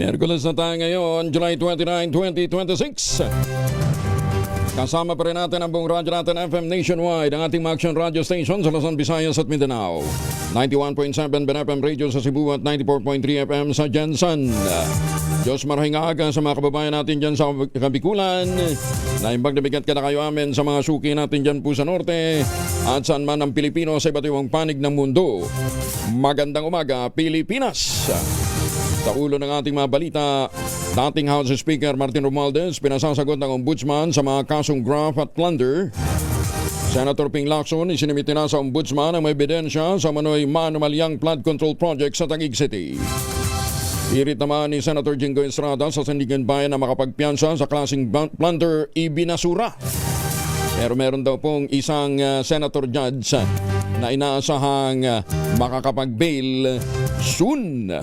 Miyerkules na tayo ngayon, July 29, 2026. Kasama pa rin natin ang buong radyo natin FM nationwide, ang ating Action Radio Station sa Luzon, Visayas at Mindanao. 91.7 BNFM Radio sa Cebu at 94.3 FM sa Jensen. Diyos marahing aga sa mga kababayan natin dyan sa Kabikulan. Naimbag na bigat ka na kayo amin sa mga suki natin dyan po sa Norte at saan man ang Pilipino sa iba't ibang panig ng mundo. Magandang umaga, Pilipinas! Sa ulo ng ating mga balita, dating House Speaker Martin Romualdez pinasasagot ng Ombudsman sa mga kasong graft at plunder. Senator Ping Lacson isinimiti na sa Ombudsman ang may ebidensya sa manoy manumalyang flood control project sa Taguig City. Irit naman ni Senator Jingo Estrada sa Sandigan Bayan na makapagpiyansa sa klaseng plunder ibinasura. Pero meron daw pong isang senator judge na inaasahang makakapag-bail soon.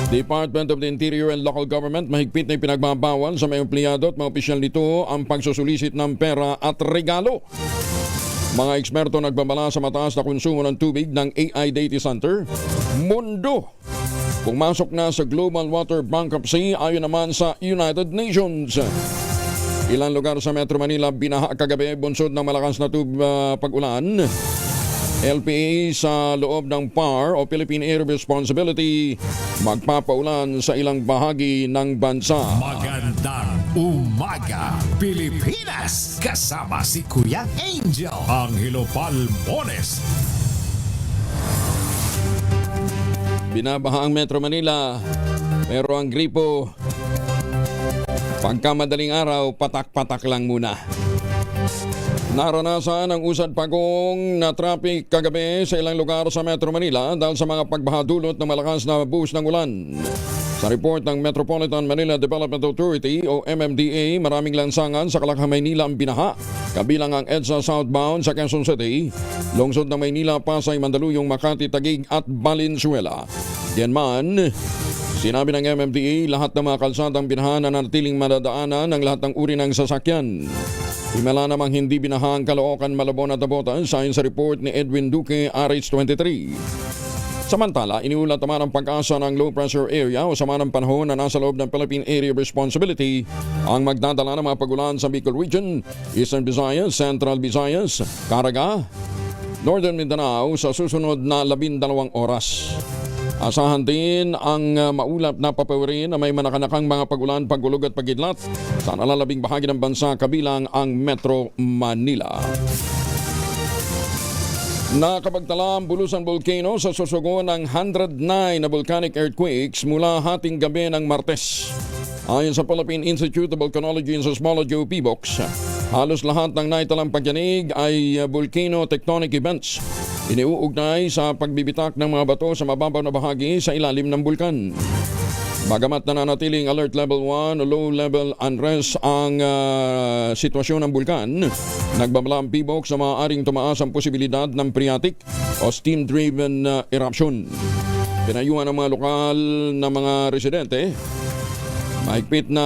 Department of the Interior and Local Government mahigpit na ipinagbabawal sa mga empleyado at mga opisyal nito ang pagsusulisit ng pera at regalo. Mga eksperto nagbabala sa mataas na konsumo ng tubig ng AI Data Center. Mundo pumasok na sa global water bankruptcy ayon naman sa United Nations. Ilang lugar sa Metro Manila binaha kagabi bunsod ng malakas na pag-ulan. LPA sa loob ng PAR o Philippine Area Responsibility magpapaulan sa ilang bahagi ng bansa. Magandang umaga, Pilipinas! Kasama si Kuya Angel Angelo Palmones. Binabaha ang Metro Manila pero ang gripo pagka madaling araw patak-patak lang muna. Naranasan ang usad pagong na traffic kagabi sa ilang lugar sa Metro Manila dahil sa mga pagbaha dulot ng malakas na buhos ng ulan. Sa report ng Metropolitan Manila Development Authority o MMDA, maraming lansangan sa Kalakhang, Maynila ang binaha, kabilang ang EDSA southbound sa Quezon City, lungsod ng Maynila, Pasay, Mandaluyong, Makati, Taguig at Valenzuela. Yan man, sinabi ng MMDA, lahat ng mga kalsadang binaha na nanatiling madadaanan ng lahat ng uri ng sasakyan. Himala namang hindi binahang Caloocan, Malabon at Tabotas ayon sa report ni Edwin Duque, RH23. Samantala, iniulat naman ang pag-asa ng low pressure area o sama ng panahon na nasa loob ng Philippine Area Responsibility ang magdadala ng mga pagulan sa Bicol Region, Eastern Visayas, Central Visayas, Caraga, Northern Mindanao sa susunod na 12 oras. Asahan din ang maulap na papawirin na may manakanakang mga pagulan, pagulog at pagidlat sa nalalabing bahagi ng bansa kabilang ang Metro Manila. Nakapagtala ang Bulusan Volcano sa susugon ng 109 na volcanic earthquakes mula hating gabi ng Martes. Ayon sa Philippine Institute of Volcanology and Seismology o PBOX, halos lahat ng naitalang pagyanig ay volcano tectonic events. Iniuugnay sa pagbibitak ng mga bato sa mababaw na bahagi sa ilalim ng bulkan. Bagamat nananatiling alert level 1 o low level unrest ang sitwasyon ng bulkan, nagbabala ang PBOX sa maaaring tumaas ang posibilidad ng phreatic o steam-driven eruption. Pinayuhan ng mga lokal na mga residente mahigpit na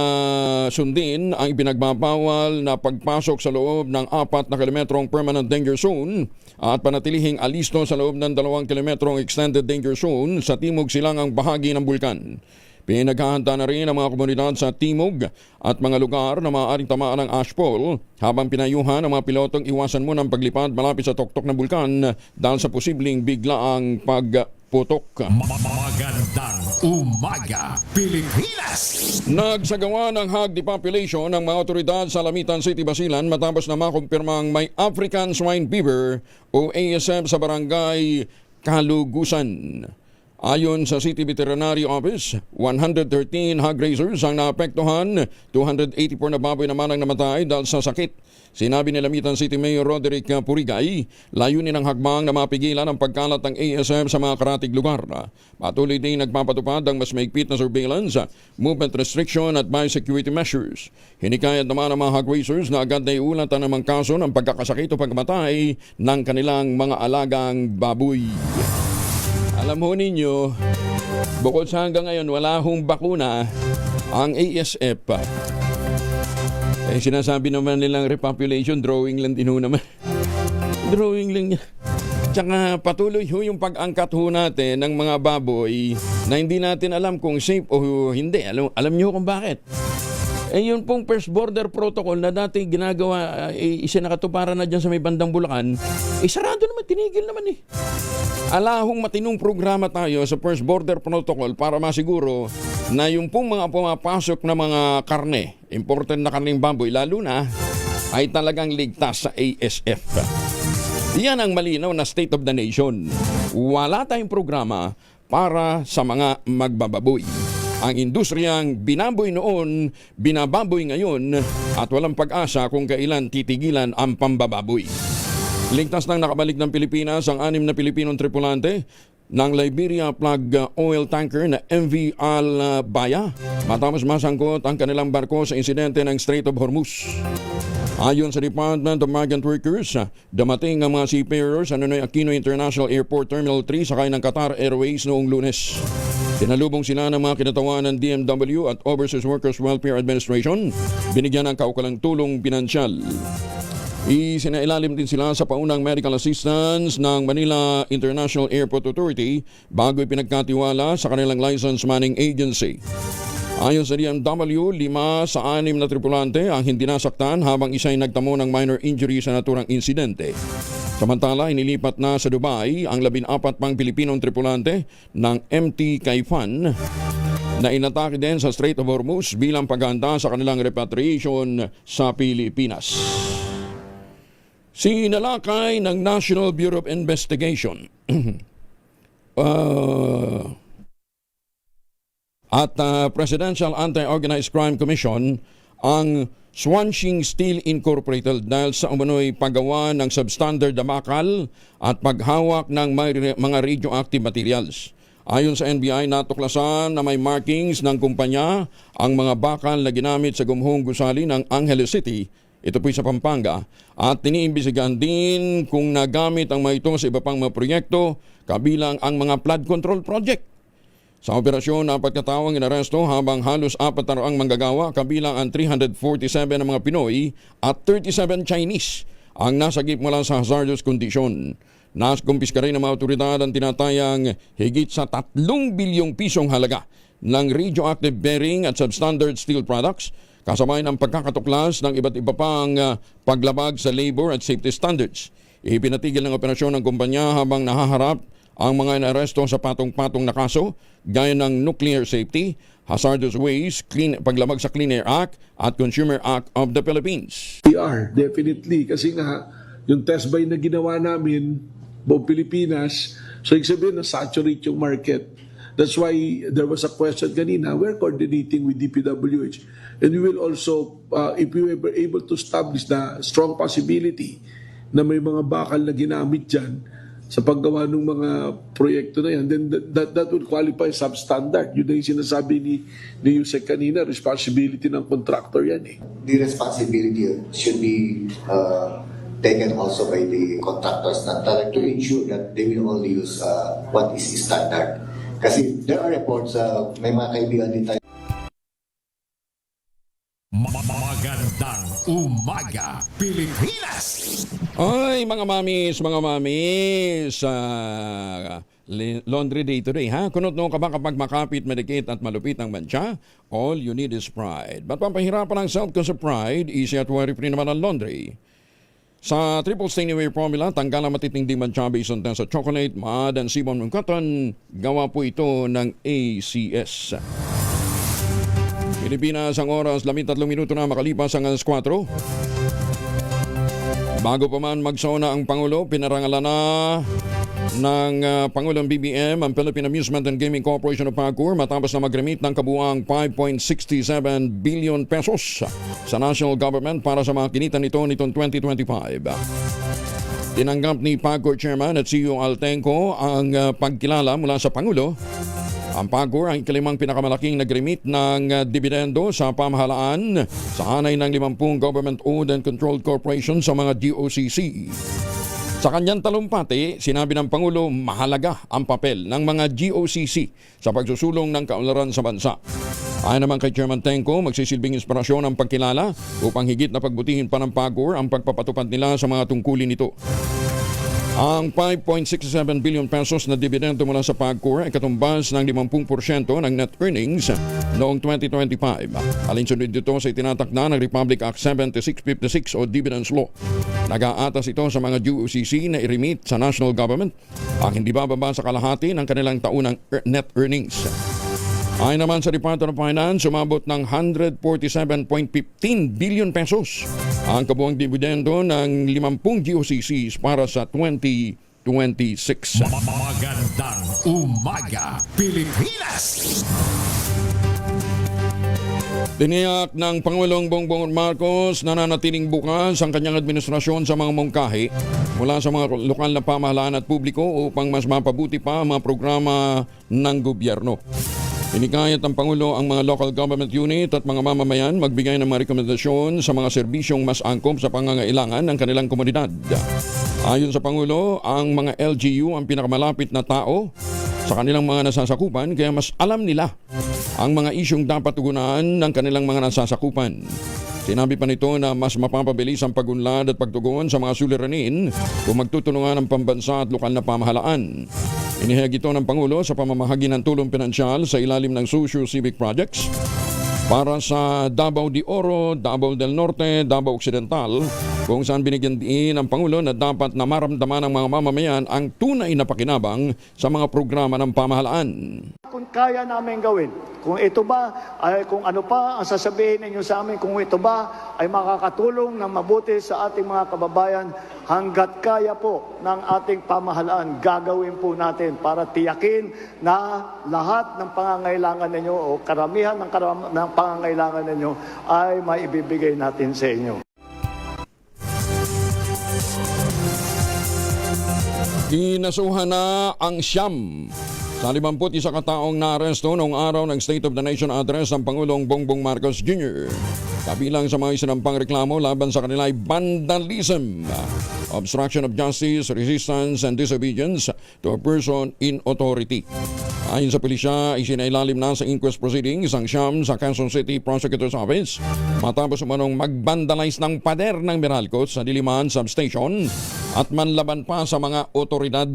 sundin ang ipinagbabawal na pagpasok sa loob ng 4 na kilometrong permanent danger zone at panatilihing alisto sa loob ng 2 kilometrong extended danger zone sa timog silangang bahagi ng bulkan. Pinaghahanda na rin ang mga komunidad sa timog at mga lugar na maaaring tamaan ng ashfall habang pinayuhan ang mga pilotong iwasan mo ng paglipad malapit sa tuktok ng bulkan dahil sa posibleng biglaang pagputok. Magandang umaga, Pilipinas! Nagsagawa ng hog depopulation ng mga otoridad sa Lamitan City, Basilan matapos na makumpirmang may African Swine Fever o ASF sa barangay Kalugusan. Ayon sa City Veterinary Office, 113 hog raisers ang naapektuhan, 284 na baboy naman ang namatay dahil sa sakit. Sinabi ni Lamitan City Mayor Roderick Purigay, layunin ng hakbang na mapigilan ang pagkalat ng ASF sa mga karatig lugar. Patuloy din nagpapatupad ang mas maigpit na surveillance, movement restriction at biosecurity measures. Hinikayat naman ang mga hog raisers na agad na iulat ang namang kaso ng pagkakasakit o pagkamatay ng kanilang mga alagang baboy. Alam ho ninyo, bukod sa hanggang ngayon wala hong bakuna ang ASF. Sinasabi naman nilang repopulation, drawing lang din ho naman. Drawing lang yan. Tsaka patuloy ho yung pag-angkat ho natin ng mga baboy na hindi natin alam kung safe o hindi. Alam nyo kung bakit. Yun pong First Border Protocol na dati ginagawa, isinakatuparan na dyan sa may bandang Bulacan, sarado naman, tinigil naman eh. Alahong matinong programa tayo sa First Border Protocol para masiguro na yung pong mga pumapasok na mga karne, important na karneng baboy, lalo na, ay talagang ligtas sa ASF. Yan ang malinaw na state of the nation. Wala tayong programa para sa mga magbababoy. Ang industriyang binaboy noon, binababoy ngayon at walang pag-asa kung kailan titigilan ang pambababoy. Ligtas nang nakabalik ng Pilipinas ang 6 na Pilipinong tripulante ng Liberia Plug Oil Tanker na MV Albaya matapos masangkot ang kanilang barko sa insidente ng Strait of Hormuz. Ayon sa Department of Migrant Workers, dumating ang mga seafarers sa Ninoy Aquino International Airport Terminal 3 sakay ng Qatar Airways noong Lunes. Tinalubong sila ng mga kinatawan ng DMW at Overseas Workers Welfare Administration. Binigyan ng kaukalang tulong pinansyal. Isinailalim din sila sa paunang medical assistance ng Manila International Airport Authority bago ipinagkatiwala sa kanilang license manning agency. Ayon sa DMW, 5 sa 6 na tripulante ang hindi nasaktan habang isa ay nagtamo ng minor injury sa naturang insidente. Samantala, inilipat na sa Dubai ang 14 pang Pilipinong tripulante ng MT Kaifan na inatake din sa Strait of Hormuz bilang paghahanda sa kanilang repatriation sa Pilipinas. Sinalakay ng National Bureau of Investigation at Presidential Anti-Organized Crime Commission ang Swansea Steel Incorporated dahil sa umano'y paggawa ng substandard na bakal at paghawak ng mga radioactive materials. Ayon sa NBI, natuklasan na may markings ng kumpanya ang mga bakal na ginamit sa gumhong gusali ng Angeles City, ito po'y sa Pampanga, at tiniimbisigahan din kung nagamit ang mga ito sa iba pang mga proyekto kabilang ang mga flood control project. Sa operasyon na pagkatawang inaresto habang halos 400 manggagawa kabilang ang 347 na mga Pinoy at 37 Chinese ang nasagip mula sa hazardous condition. Naskumpiska rin ng mga otoridad ang tinatayang higit sa 3 bilyong pisong halaga ng radioactive bearing at substandard steel products kasabay ng pagkakatuklas ng iba't iba pang paglabag sa labor at safety standards. Ipinatigil ng operasyon ng kumpanya habang nahaharap ang mga inaresto sa patong-patong na kaso gaya ng nuclear safety, hazardous waste, paglabag sa Clean Air Act at Consumer Act of the Philippines. We are, definitely. Kasi nga, yung test buy na ginawa namin, buong Pilipinas, so ibig sabihin na saturate yung market. That's why there was a question kanina, we're coordinating with DPWH. And we will also, if we were able to establish the strong possibility na may mga bakal na ginamit dyan, sa paggawa ng mga proyekto na yan, then that will qualify substandard. Yun na yung sinasabi ni Yusek kanina, responsibility ng contractor yan eh. The responsibility should be taken also by the contractors to ensure that they will only use what is standard. Kasi there are reports, may mga kaibigan din tayo. Magandang umaga, Pilipinas! Ay, mga mamis, laundry day today, ha? Kunot no ka ba kapag makapit, medikit at malupit ang mancha? All you need is pride. Ba't pampahirapan ang self ko sa pride? Easy at worry-free naman ang laundry. Sa Triple Stain Away Formula, tanggal ang matitinding mancha based on sa chocolate, mud, and sebum ng cotton. Gawa po ito ng ACS. Pilipinas, ang oras, 13 minuto na makalipas ang 4. Bago pa man magsona ang Pangulo, pinarangalan na ng Pangulong BBM ang Philippine Amusement and Gaming Corporation of PAGCOR matapos na mag-remit ng kabuang 5.67 billion pesos sa national government para sa mga kinita nitong 2025. Tinanggap ni PAGCOR Chairman at CEO Altenco ang pagkilala mula sa Pangulo. Ang PAGCOR ang ikalimang pinakamalaking nag-remit ng dividendo sa pamahalaan sa hanay ng 50 government-owned and controlled corporation sa mga GOCC. Sa kanyang talumpati, sinabi ng Pangulo mahalaga ang papel ng mga GOCC sa pagsusulong ng kaunlaran sa bansa. Ayon naman kay Chairman Tenco, magsisilbing inspirasyon ang pagkilala upang higit na pagbutihin pa ng PAGCOR ang pagpapatupad nila sa mga tungkulin nito. Ang 5.67 billion pesos na dividendo mula sa PAGCOR ay katumbas ng 50% ng net earnings noong 2025. Alinsunod dito sa itinatakda ng Republic Act 7656 o Dividends Law. Nag-aatas ito sa mga GOCC na i-remit sa national government ang hindi bababa sa kalahati ng kanilang taunang net earnings. Ayon naman sa Department of Finance, sumabot ng 147.15 billion pesos ang kabuang dividendo ng 50 GOCCs para sa 2026. Magandang umaga, Pilipinas! Tiniyak ng Pangulong Bongbong Marcos na nanatiling bukas ang kanyang administrasyon sa mga mungkahi mula sa mga lokal na pamahalaan at publiko upang mas mapabuti pa ang mga programa ng gobyerno. Inikayat ng Pangulo ang mga local government unit at mga mamamayan magbigay ng mga rekomendasyon sa mga serbisyong mas angkop sa pangangailangan ng kanilang komunidad. Ayon sa Pangulo, ang mga LGU ang pinakamalapit na tao sa kanilang mga nasasakupan kaya mas alam nila ang mga isyong dapat tugunan ng kanilang mga nasasakupan. Sinabi pa nito na mas mapapabilis ang pagunlad at pagtugon sa mga suliranin kung magtutulungan ng pambansa at lokal na pamahalaan. Inihayag ito ng Pangulo sa pamamahagi ng tulong pinansyal sa ilalim ng socio-civic projects para sa Davao de Oro, Davao del Norte, Davao Occidental, kung saan binigyan din ng Pangulo na dapat na maramdaman ng mga mamamayan ang tunay na pakinabang sa mga programa ng pamahalaan. Kung kaya namin gawin, kung ito ba, ay kung ano pa ang sasabihin ninyo sa amin, kung ito ba ay makakatulong ng mabuti sa ating mga kababayan, hanggat kaya po ng ating pamahalaan, gagawin po natin para tiyakin na lahat ng pangangailangan ninyo o karamihan ng pangangailangan ninyo ay maibibigay natin sa inyo. Kinasuhan na ang siyam sa 51 kataong naaresto noong araw ng State of the Nation address ng Pangulong Bongbong Marcos Jr. Kabilang sa mga isinampang reklamo laban sa kanila ay vandalism, obstruction of justice, resistance and disobedience to a person in authority. Ayon sa pulisya, isinailalim na sa inquest proceedings ang siyam sa Quezon City Prosecutor's Office matapos umanong mag-vandalize ng pader ng Meralco sa Diliman Substation at manlaban pa sa mga otoridad.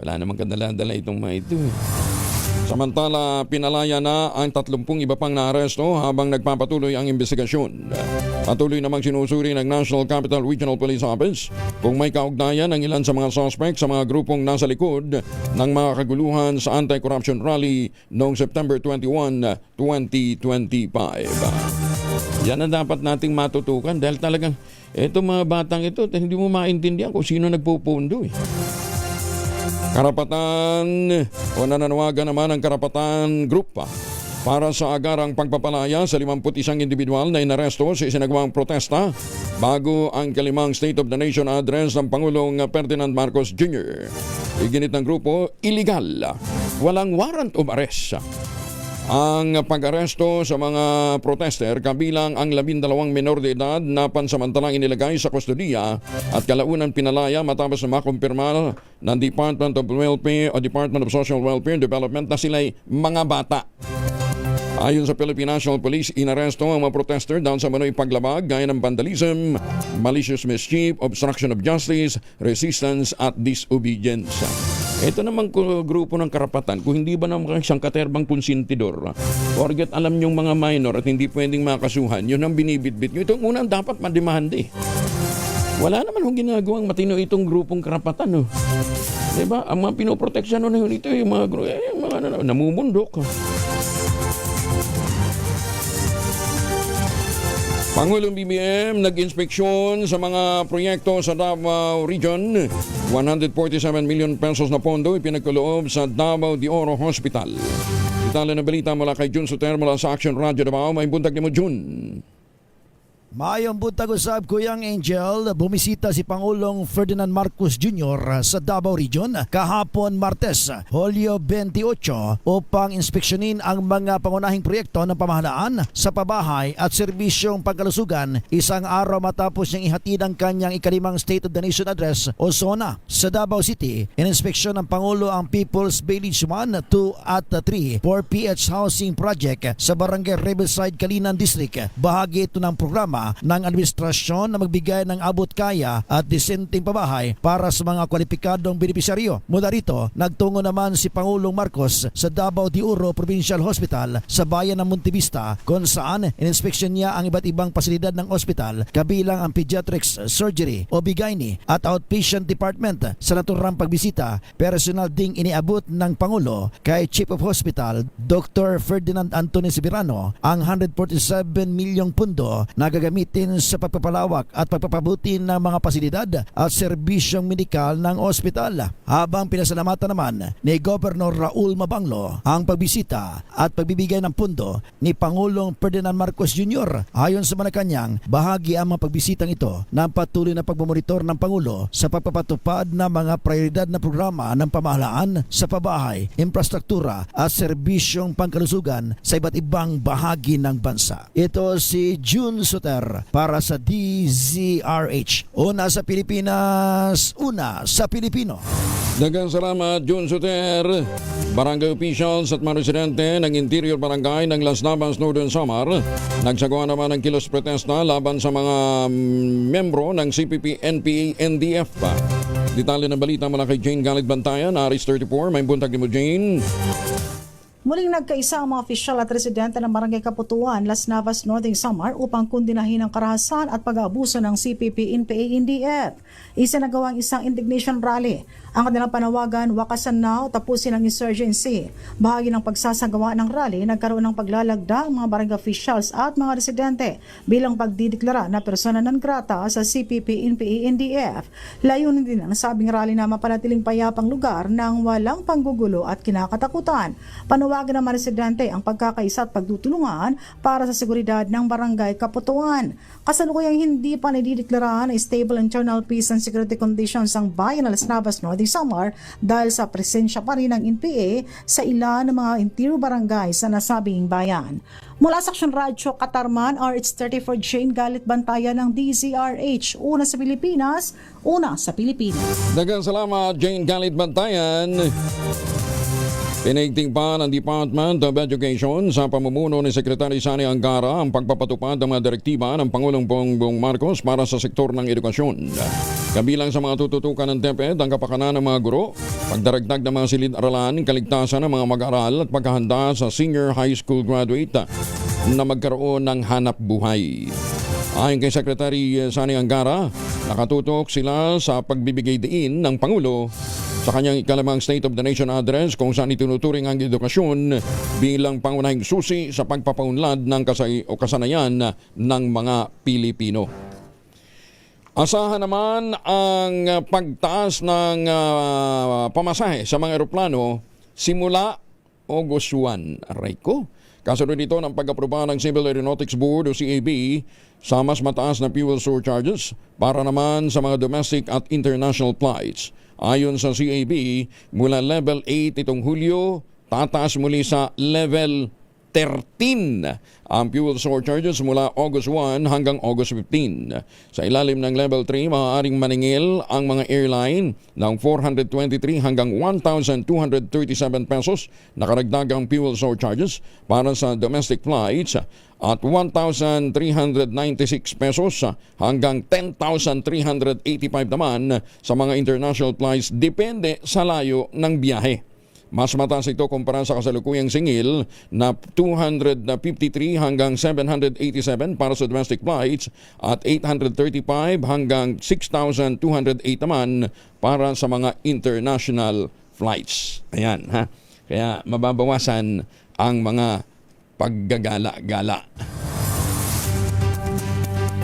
Wala namang kadala-dala itong mga ito. Samantala, pinalaya na ang 30 iba pang naaresto habang nagpapatuloy ang investigasyon. Patuloy namang sinusuri ng National Capital Regional Police Office kung may kaugnayan ang ilan sa mga suspect sa mga grupong nasa likod ng mga kaguluhan sa anti-corruption rally noong September 21, 2025. Yan ang dapat nating matutukan dahil talagang itong mga batang ito, hindi mo maintindihan kung sino nagpupundo eh. Karapatan o nananawagan naman ang Karapatan Group para sa agarang pagpapalaya sa 51 individual na inaresto sa isinagawang protesta bago ang kalimang State of the Nation address ng Pangulong Ferdinand Marcos Jr. Iginit ng grupo, illegal, walang warrant of arrest ang pag-aresto sa mga protester kabilang ang 12 menor de edad na pansamantalang inilagay sa kustodiya at kalaunan pinalaya matapos na makumpirma ng Department of Welfare o Department of Social Welfare and Development na sila'y mga bata. Ayon sa Philippine National Police, inaresto ang mga protester dahil sa manoy paglabag gaya ng vandalism, malicious mischief, obstruction of justice, resistance at disobedience. Ito naman grupo ng karapatan. Kung hindi ba naman siyang katerbang konsentidor, forget alam niyong mga minor at hindi pwedeng makasuhan, yun ang binibitbit nyo. Ito unang dapat mademande. Wala naman kung ginagawang matino itong grupong karapatan. Diba? Ang mga pinoproteksyon na yun ito, yung mga namumundok. Pangulong BBM nag-inspeksyon sa mga proyekto sa Davao Region. 147 million pesos na pondo ipinagkaloob sa Davao de Oro Hospital. Detalye na balita mula kay Jun Soter mula sa Action Radio Davao. May buntag ni mo, Jun. Maayong buntag usab Kuyang Angel, bumisita si Pangulong Ferdinand Marcos Jr. sa Davao Region kahapon Martes, Hulyo 28 upang inspeksyonin ang mga pangunahing proyekto ng pamahalaan sa pabahay at serbisyong pangkalusugan isang araw matapos niyang ihatid ang kanyang ikalimang State of the Nation Address o SONA. Sa Davao City, ininspeksyon ng Pangulo ang People's Village 1, 2 at 3 4PH Housing Project sa Barangay Riverside, Kalinan District. Bahagi ito ng programa programa ng administrasyon na magbigay ng abot kaya at disenteng pabahay para sa mga kwalipikadong benepisyaryo. Mula rito, nagtungo naman si Pangulong Marcos sa Davao de Oro Provincial Hospital sa bayan ng Montevista kung saan ininspeksyon niya ang iba't ibang pasilidad ng ospital kabilang ang pediatrics surgery o gynae at outpatient department. Sa naturang pagbisita, personal ding iniabot ng Pangulo kay Chief of Hospital Dr. Ferdinand Anthony Sibirano ang 147 milyong pundo na gagamitin sa pagpapalawak at pagpapabuti ng mga pasilidad at serbisyong medikal ng ospital. Habang pinasalamatan naman ni Governor Raul Mabanglo ang pagbisita at pagbibigay ng pundo ni Pangulong Ferdinand Marcos Jr. Ayon sa Malacanang, bahagi ang mga pagbisitang ito ng patuloy na pagmomonitor ng Pangulo sa pagpapatupad ng mga prioridad na programa ng pamahalaan sa pabahay, infrastruktura at serbisyong pangkalusugan sa iba't ibang bahagi ng bansa. Ito si June Soter para sa DZRH. Una sa Pilipinas, una sa Pilipino. Daghang salamat, Jun Soter. Barangay officials at mga residente ng Interior Barangay ng Las Navas, Northern Samar nagsagawa naman ng kilos protesta laban sa mga membro ng CPP, NPA, NDF. Detalye ng balita mula kay Jane Galit Bantayan, Aris 34. May buntag ni mo, Jane. Muling nagkaisa ang mga opisyal at residente ng Barangay Kaputuan, Las Navas, Northern Samar upang kundinahin ang karahasan at pag-aabuso ng CPP, NPA, NDF. Isinagawang isang indignation rally. Ang kanilang panawagan, wakasan na o tapusin ang insurgency. Bahagi ng pagsasagawa ng rally, nagkaroon ng paglalagda ang mga barangay officials at mga residente bilang pagdideklara na persona non grata sa CPP, NPA, NDF. Layunin din ang sabing rally na mapanatiling payapang lugar ng walang panggugulo at kinakatakutan. Panawagan ng mga residente ang pagkakaisa at pagtutulungan para sa seguridad ng Barangay Kaputuan. Kasalukuyang hindi pa nidideklara na stable internal peace and security conditions ang bayan ng Las Navas, Northern Samar dahil sa presensya pa rin ng NPA sa ilan ng mga interior barangay sa nasabing bayan. Mula sa Aksyon Radyo Katarman, RH34 Jane Galit Bantayan ng DZRH. Una sa Pilipinas, una sa Pilipinas. Daghang salamat, Jane Galit Bantayan. Pinigting pa ng Department of Education sa pamumuno ni Secretary Sani Angara ang pagpapatupad ng mga direktiba ng Pangulong Bongbong Marcos para sa sektor ng edukasyon. Kabilang sa mga tututukan ng DepEd ang kapakanan ng mga guro, pagdaragdag ng mga silid-aralan, kaligtasan ng mga mag-aaral at pagkahanda sa senior high school graduate na magkaroon ng hanap buhay. Ayon kay Secretary Sani Angara, nakatutok sila sa pagbibigay diin ng Pangulo sa kanyang ikalimang State of the Nation Address kung saan itinuturing ang edukasyon bilang pangunahing susi sa pagpapaunlad ng kasanayan ng mga Pilipino. Asahan naman ang pagtaas ng pamasahe sa mga eroplano simula August 1. Aray ko. Kasunod nito ng pag-aproba ng Civil Aeronautics Board o CAB sa mas mataas na fuel surcharges para naman sa mga domestic at international flights. Ayon sa CAB, mula level 8 itong Hulyo, tataas muli sa level 13 ang fuel surcharges mula August 1 hanggang August 15. Sa ilalim ng level 3, maaaring maningil ang mga airline ng 423 hanggang 1,237 pesos na karagdagang fuel surcharges para sa domestic flights at 1,396 pesos hanggang 10,385 naman sa mga international flights depende sa layo ng biyahe. Mas mataas ito kumpara sa kasalukuyang singil na 253 hanggang 787 para sa domestic flights at 835 hanggang 6,208 naman para sa mga international flights. Ayan, ha? Kaya mababawasan ang mga paggagala-gala.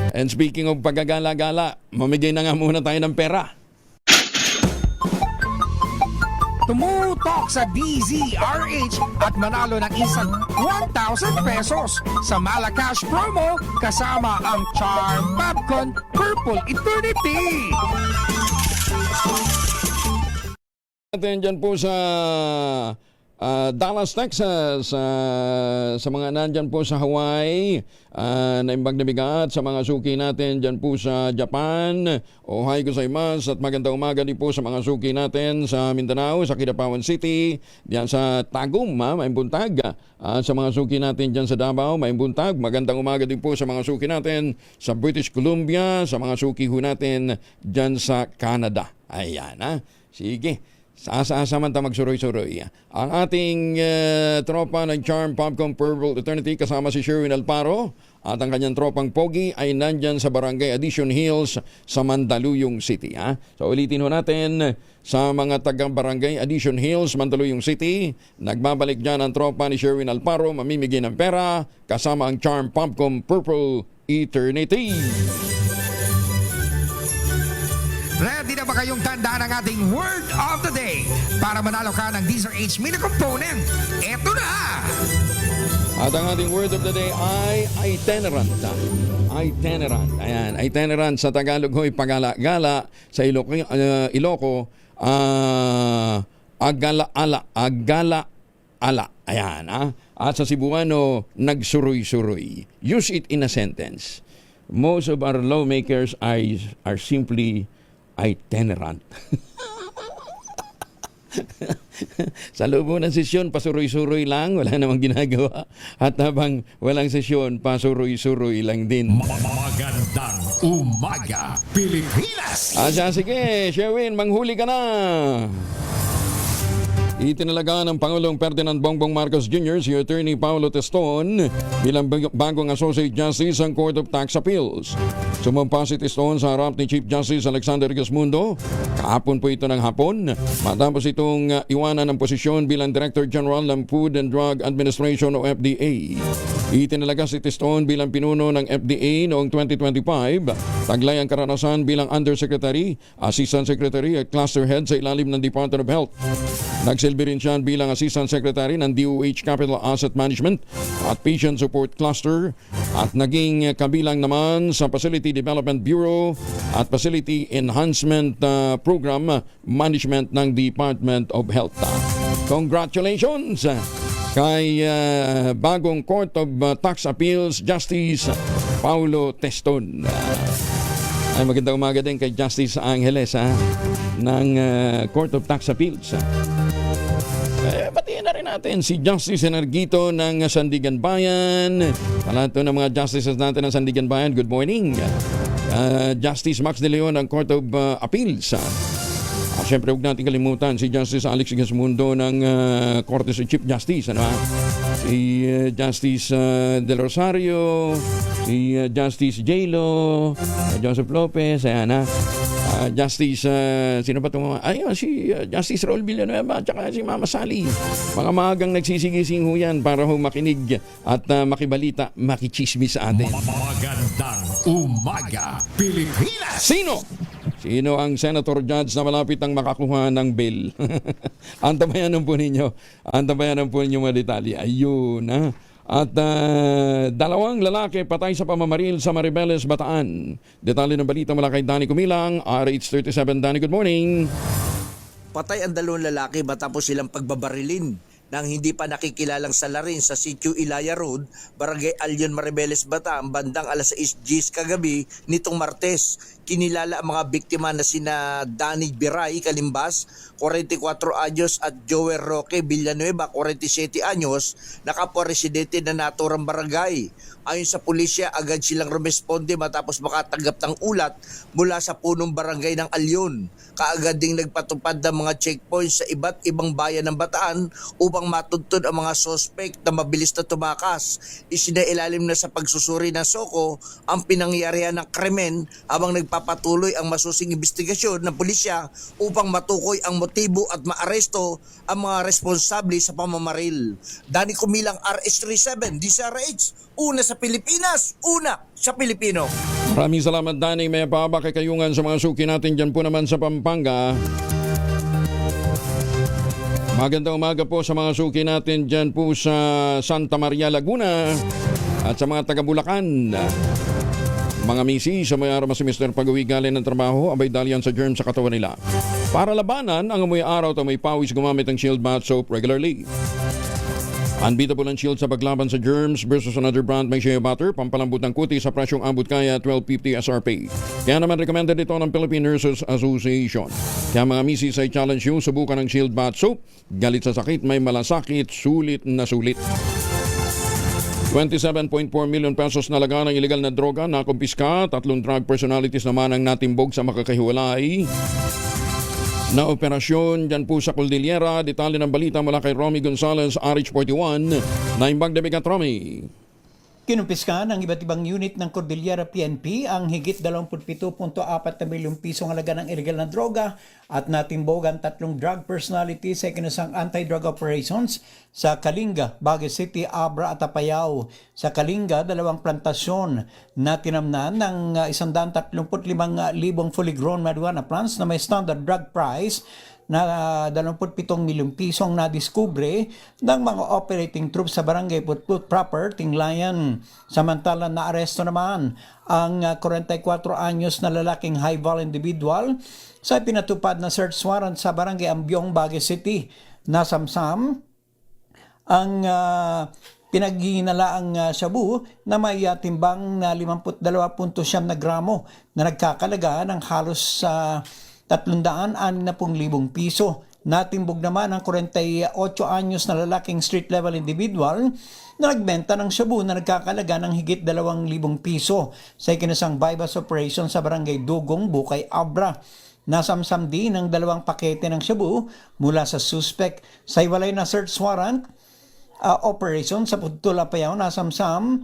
And speaking of paggagala-gala, mamigay na nga muna tayo ng pera. Tumutok sa DZRH at manalo ng isang 1,000 pesos sa Malacash promo kasama ang Charm Popcorn Purple Eternity. Atin dyan po sa Dallas, Texas, sa mga nandyan po sa Hawaii, naimbag na bigat, sa mga suki natin dyan po sa Japan, ohay gozaimasu, at magandang umaga din po sa mga suki natin sa Mindanao, sa Kidapawan City, diyan sa Tagum, may buntag, sa mga suki natin dyan sa Davao, may buntag, magandang umaga din po sa mga suki natin sa British Columbia, sa mga suki ho natin dyan sa Canada. Ayan, sige. Samanta magsuroy-suroy. Ang ating tropa ng Charm Popcorn Purple Eternity kasama si Sherwin Alparo at ang kanyang tropang Pogi ay nandyan sa Barangay Addition Hills sa Mandaluyong City. So ulitin ho natin sa mga tagang Barangay Addition Hills, Mandaluyong City. Nagbabalik dyan ang tropa ni Sherwin Alparo, mamimigay ng pera kasama ang Charm Popcorn Purple Eternity. Ready na ba kayong tandaan ang ating word of the day para manalo ka ng DZRH Mini Component? Eto na! At ang ating word of the day ay itinerant. Itinerant. Ayan, itinerant sa Tagalog ho'y pagala-gala, sa Iloco, agala-ala. Agala-ala. Ayan, At sa Cebuano, nagsuroy-suroy. Use it in a sentence. Most of our lawmakers are simply itinerant. Sa loob ng sesyon, pasuroy-suroy lang, wala namang ginagawa. At habang walang sesyon, pasuroy-suroy lang din. Magandang umaga, Pilipinas! Sige, Sherwin, manghuli ka na! Itinalaga ng Pangulong Ferdinand Bongbong Marcos Jr. si Attorney Paulo Teston bilang bagong Associate Justice ng Court of Tax Appeals. Sumampa si Teston sa harap ni Chief Justice Alexander Gasmundo kahapon po ito ng hapon matapos itong iwanan ng posisyon bilang Director General ng Food and Drug Administration o FDA. Itinalaga si Teston bilang pinuno ng FDA noong 2025. Taglay ang karanasan bilang Undersecretary, Assistant Secretary at Cluster Head sa ilalim ng Department of Health. Nagsilbi rin siya bilang Assistant Secretary ng DOH Capital Asset Management at Patient Support Cluster at naging kabilang naman sa Facility Development Bureau at Facility Enhancement Program Management ng Department of Health. Congratulations kay bagong Court of Tax Appeals Justice Paulo Teston. Ay magandang umaga din kay Justice Angeles ng Court of Tax Appeals. Batiin na rin natin si Justice Energito ng Sandigan Bayan. Sa lahat ng mga justices natin ng Sandigan Bayan, good morning. Justice Max De Leon ng Court of Appeals. Siyempre, huwag natin kalimutan si Justice Alex Gasmundo ng Korte sa Chief Justice. Si Justice Del Rosario, si Justice J.Lo, Joseph Lopez, ayan Justice, sino pa itong ayun, si Justice Raul Villanueva at saka si Mama Sally. Mga maagang nagsisigising ho yan para ho makinig at makibalita, makichismis sa atin. Magandang umaga, Pilipinas! Sino ang Senator Judge na malapit ang makakuha ng bill? Antabayanan po ninyo. Antabayanan po ninyo mga detalye. Ayun, At dalawang lalaki patay sa pamamaril sa Maribeles, Bataan. Detalye ng balita mula kay Danny Kumilang, RH37. Danny, good morning. Patay ang dalawang lalaki matapos silang pagbabarilin ng hindi pa nakikilalang salarin sa Sitio Ilaya Road, Barangay Alyon, Maribeles, Bataan, bandang alas 6:10 kagabi nitong Martes. Kinilala ang mga biktima na sina Danny Biray Kalimbas, 44 anyos at Joel Roque Villanueva, 47 anyos, na kapwa residente na naturang barangay. Ayon sa pulisya, agad silang rumesponde matapos makatanggap ng ulat mula sa punong barangay ng Alyon. Kaagad ding nagpatupad ng mga checkpoints sa iba't ibang bayan ng Bataan upang matuntun ang mga suspect na mabilis na tumakas. Isinailalim na sa pagsusuri ng SOCO ang pinangyarihan ng krimen habang nagpapatuloy ang masusing investigasyon ng pulisya upang matukoy ang motibo at maaresto ang mga responsable sa pamamaril. Danny Kumilang, RH37, DZRH, una sa Pilipinas, una sa Pilipino. Maraming salamat, Danny. May pababa kay kayungan sa mga suki natin dyan po naman sa Pampanga. Magandang umaga po sa mga suki natin dyan po sa Santa Maria, Laguna at sa mga taga Bulacan. Mga misi sa may araw si Mr. Pag-uwi galing ng trabaho, abay dalian sa germ sa katawan nila. Para labanan ang amoy araw at amoy pawis, gumamit ng Shield Bath Soap regularly. Unbeatable ang Shield sa paglaban sa germs versus another brand may shea butter, pampalambot ng kuti sa presyong abot kaya 12.50 SRP. Kaya naman recommended ito ng Philippine Nurses Association. Kaya mga misis ay challenge you, subukan ng Shield Bath Soap. Galit sa sakit, may malasakit, sulit na sulit. 27.4 million pesos na laga ng illegal na droga na kumpiska. 3 drug personalities naman ang natimbog sa makakahiwalay na operasyon dyan po sa Cordillera. Detalye ng balita mula kay Romy Gonzalez, RH41. Naimbag na bigat, Romy. Kinumpiska ng iba't ibang unit ng Cordillera PNP ang higit 27.4 na milyong pisong halaga ng illegal na droga at natimbog ang 3 drug personalities sa ikinasang anti-drug operations sa Kalinga, Baguio City, Abra at Apayao. Sa Kalinga, 2 plantasyon na tinamnan ng 135,000 fully grown marijuana plants na may standard drug price na 27 milyong pisong nadiskubre ng mga operating troops sa Barangay Putput Proper, Tinglayan. Samantala na aresto naman ang 44 anyos na lalaking high-vol individual sa pinatupad na search warrant sa Barangay Ambyong, Baguio City. Nasamsam ang pinaghihinalaang shabu na may timbang na 52.7 na gramo na nagkakalaga ng halos 360,000 piso. Natimbog naman ang 48 anyos na lalaking street-level individual na nagbenta ng shabu na nagkakalaga ng higit 2,000 piso sa ikinasang bypass operation sa Barangay Dugong, Bukay, Abra. Nasamsam din ang 2 pakete ng shabu mula sa suspect. Sa iwalay na search warrant operation sa Puttul, Apayao, nasamsam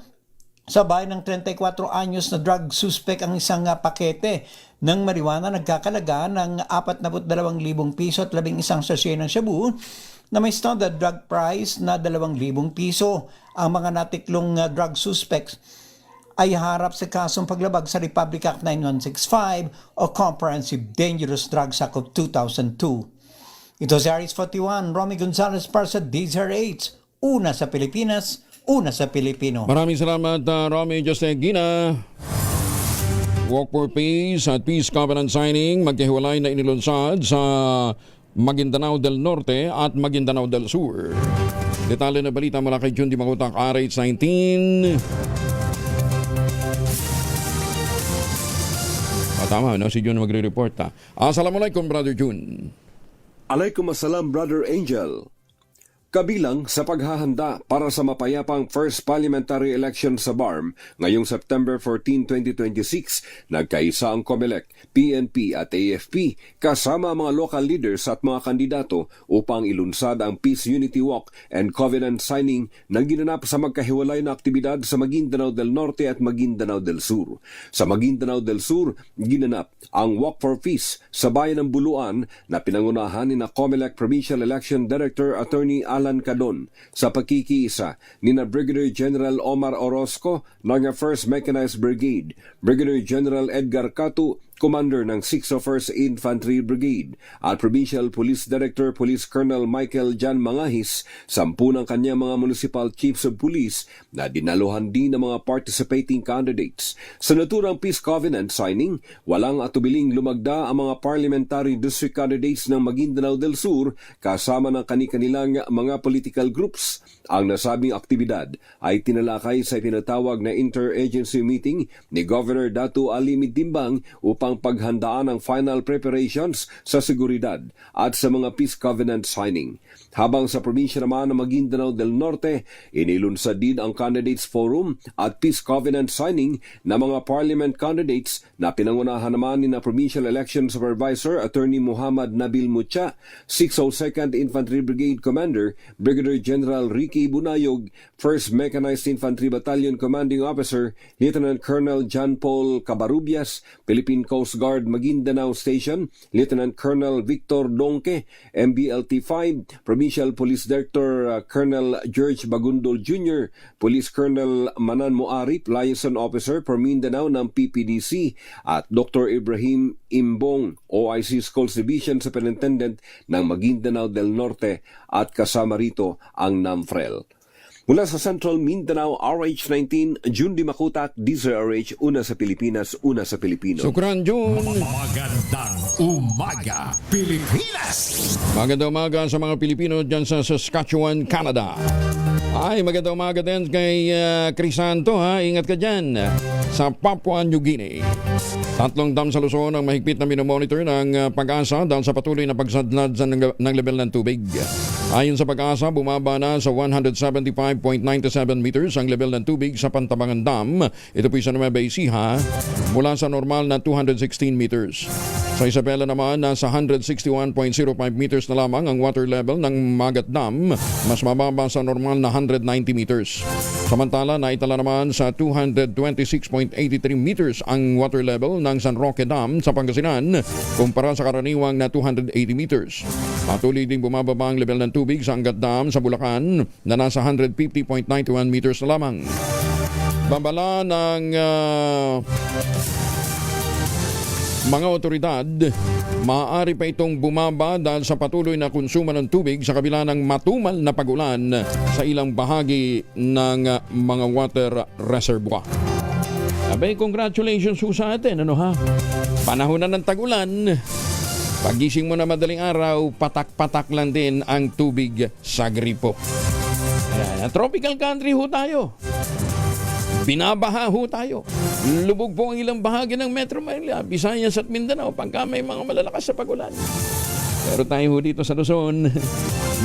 sa bahay ng 34 anyos na drug suspect ang isang pakete ng marijuana nagkakalaga ng 42,000 piso at 11 sachet ng shabu na may standard drug price na 2,000 piso. Ang mga natiklong drug suspects ay harap sa kasong paglabag sa Republic Act 9165 o Comprehensive Dangerous Drugs Act of 2002. Ito si Aris 41, Romy Gonzalez para sa DZRH. Una sa Pilipinas, una sa Pilipino. Maraming salamat, Romy Justegina. Walk for Peace at Peace Covenant Signing magkahiwalay na inilunsad sa Maguindanao del Norte at Maguindanao del Sur. Detalye na balita mula kay Jun Di Magutak, RH19. Tama, no? Si Jun magre-report. Assalamualaikum, Brother Jun. Alaikum-assalam, Brother Angel. Kabilang sa paghahanda para sa mapayapang first parliamentary election sa BARM ngayong September 14, 2026, nagkaisa ang COMELEC, PNP at AFP kasama ang mga local leaders at mga kandidato upang ilunsad ang Peace Unity Walk and Covenant Signing na ginanap sa magkahiwalay na aktibidad sa Maguindanao del Norte at Maguindanao del Sur. Sa Maguindanao del Sur, ginanap ang Walk for Peace sa bayan ng Buluan na pinangunahan ni na COMELEC Provincial Election Director Attorney Alan Cadon sa pagkikiisa ni na Brigadier General Omar Orozco ng 1st Mechanized Brigade, Brigadier General Edgar Catu, Commander ng 601st Infantry Brigade, at Provincial Police Director Police Colonel Michael Jan Mangahis, 10 ng kanyang mga Municipal Chiefs of Police na dinaluhan din ng mga participating candidates. Sa naturang Peace Covenant Signing, walang atubiling lumagda ang mga Parliamentary District Candidates ng Maguindanao del Sur kasama ng kani-kanilang mga political groups. Ang nasabing aktibidad ay tinalakay sa pinatawag na interagency meeting ni Governor Datu Ali Midimbang upang paghandaan ang final preparations sa seguridad at sa mga Peace Covenant Signing. Habang sa probinsya naman ng Maguindanao del Norte, inilunsad din ang Candidates Forum at Peace Covenant Signing na mga parliament candidates na pinangunahan naman ni na Provincial Election Supervisor Attorney Muhammad Nabil Mucha, 602nd Infantry Brigade Commander Brigadier General Ricky Bunayog, 1st Mechanized Infantry Battalion Commanding Officer Lieutenant Colonel John Paul Cabarubias, Philippine Coast Guard Maguindanao Station, Lieutenant Colonel Victor Donque, MBLT-5, Provincial Police Director Colonel George Bagundol Jr., Police Colonel Manan Moarip, Liaison Officer for Mindanao ng PPDC, at Dr. Ibrahim Imbong, OIC Schools Division Superintendent ng Maguindanao del Norte, at kasama rito ang NAMFREL. Mula sa Central Mindanao, RH19, June Dimakutak, DZRH, una sa Pilipinas, una sa Pilipino. Sukran, June. Magandang umaga, Pilipinas! Magandang umaga sa mga Pilipino dyan sa Saskatchewan, Canada. Ay, magandang umaga din kay Crisanto, ha? Ingat ka dyan sa Papua New Guinea. 3 dam sa Luzon ang mahigpit na minomonitor ng Pag-asa dahil sa patuloy na pagsadlad ng level ng tubig. Ayon sa Pag-asa, bumaba na sa 175.97 meters ang level ng tubig sa Pantabangan Dam. Ito po sa Nueva Ecija mula sa normal na 216 meters. Sa Isabela naman, nasa 161.05 meters na lamang ang water level ng Magat Dam, mas mababa sa normal na 190 meters. Samantala, naitala naman sa 226.83 meters ang water level ng San Roque Dam sa Pangasinan kumpara sa karaniwang na 280 meters. Patuloy ding bumababa ang level ng tubig sa Angat Dam sa Bulacan na nasa 150.91 meters na lamang. Babala ng mga otoridad, maaari pa itong bumaba dahil sa patuloy na konsumo ng tubig sa kabila ng matumal na pagulan sa ilang bahagi ng mga water reservoir. Abay, congratulations po sa atin, ano ha? Panahon na ng tagulan. Pagising mo na madaling araw, patak-patak lang din ang tubig sa gripo. Ayan, tropical country ho tayo. Binabaha ho tayo. Lubog po ang ilang bahagi ng Metro Manila, Visayas at Mindanao pagka may mga malalakas sa pagulan. Pero tayo ho dito sa Luzon,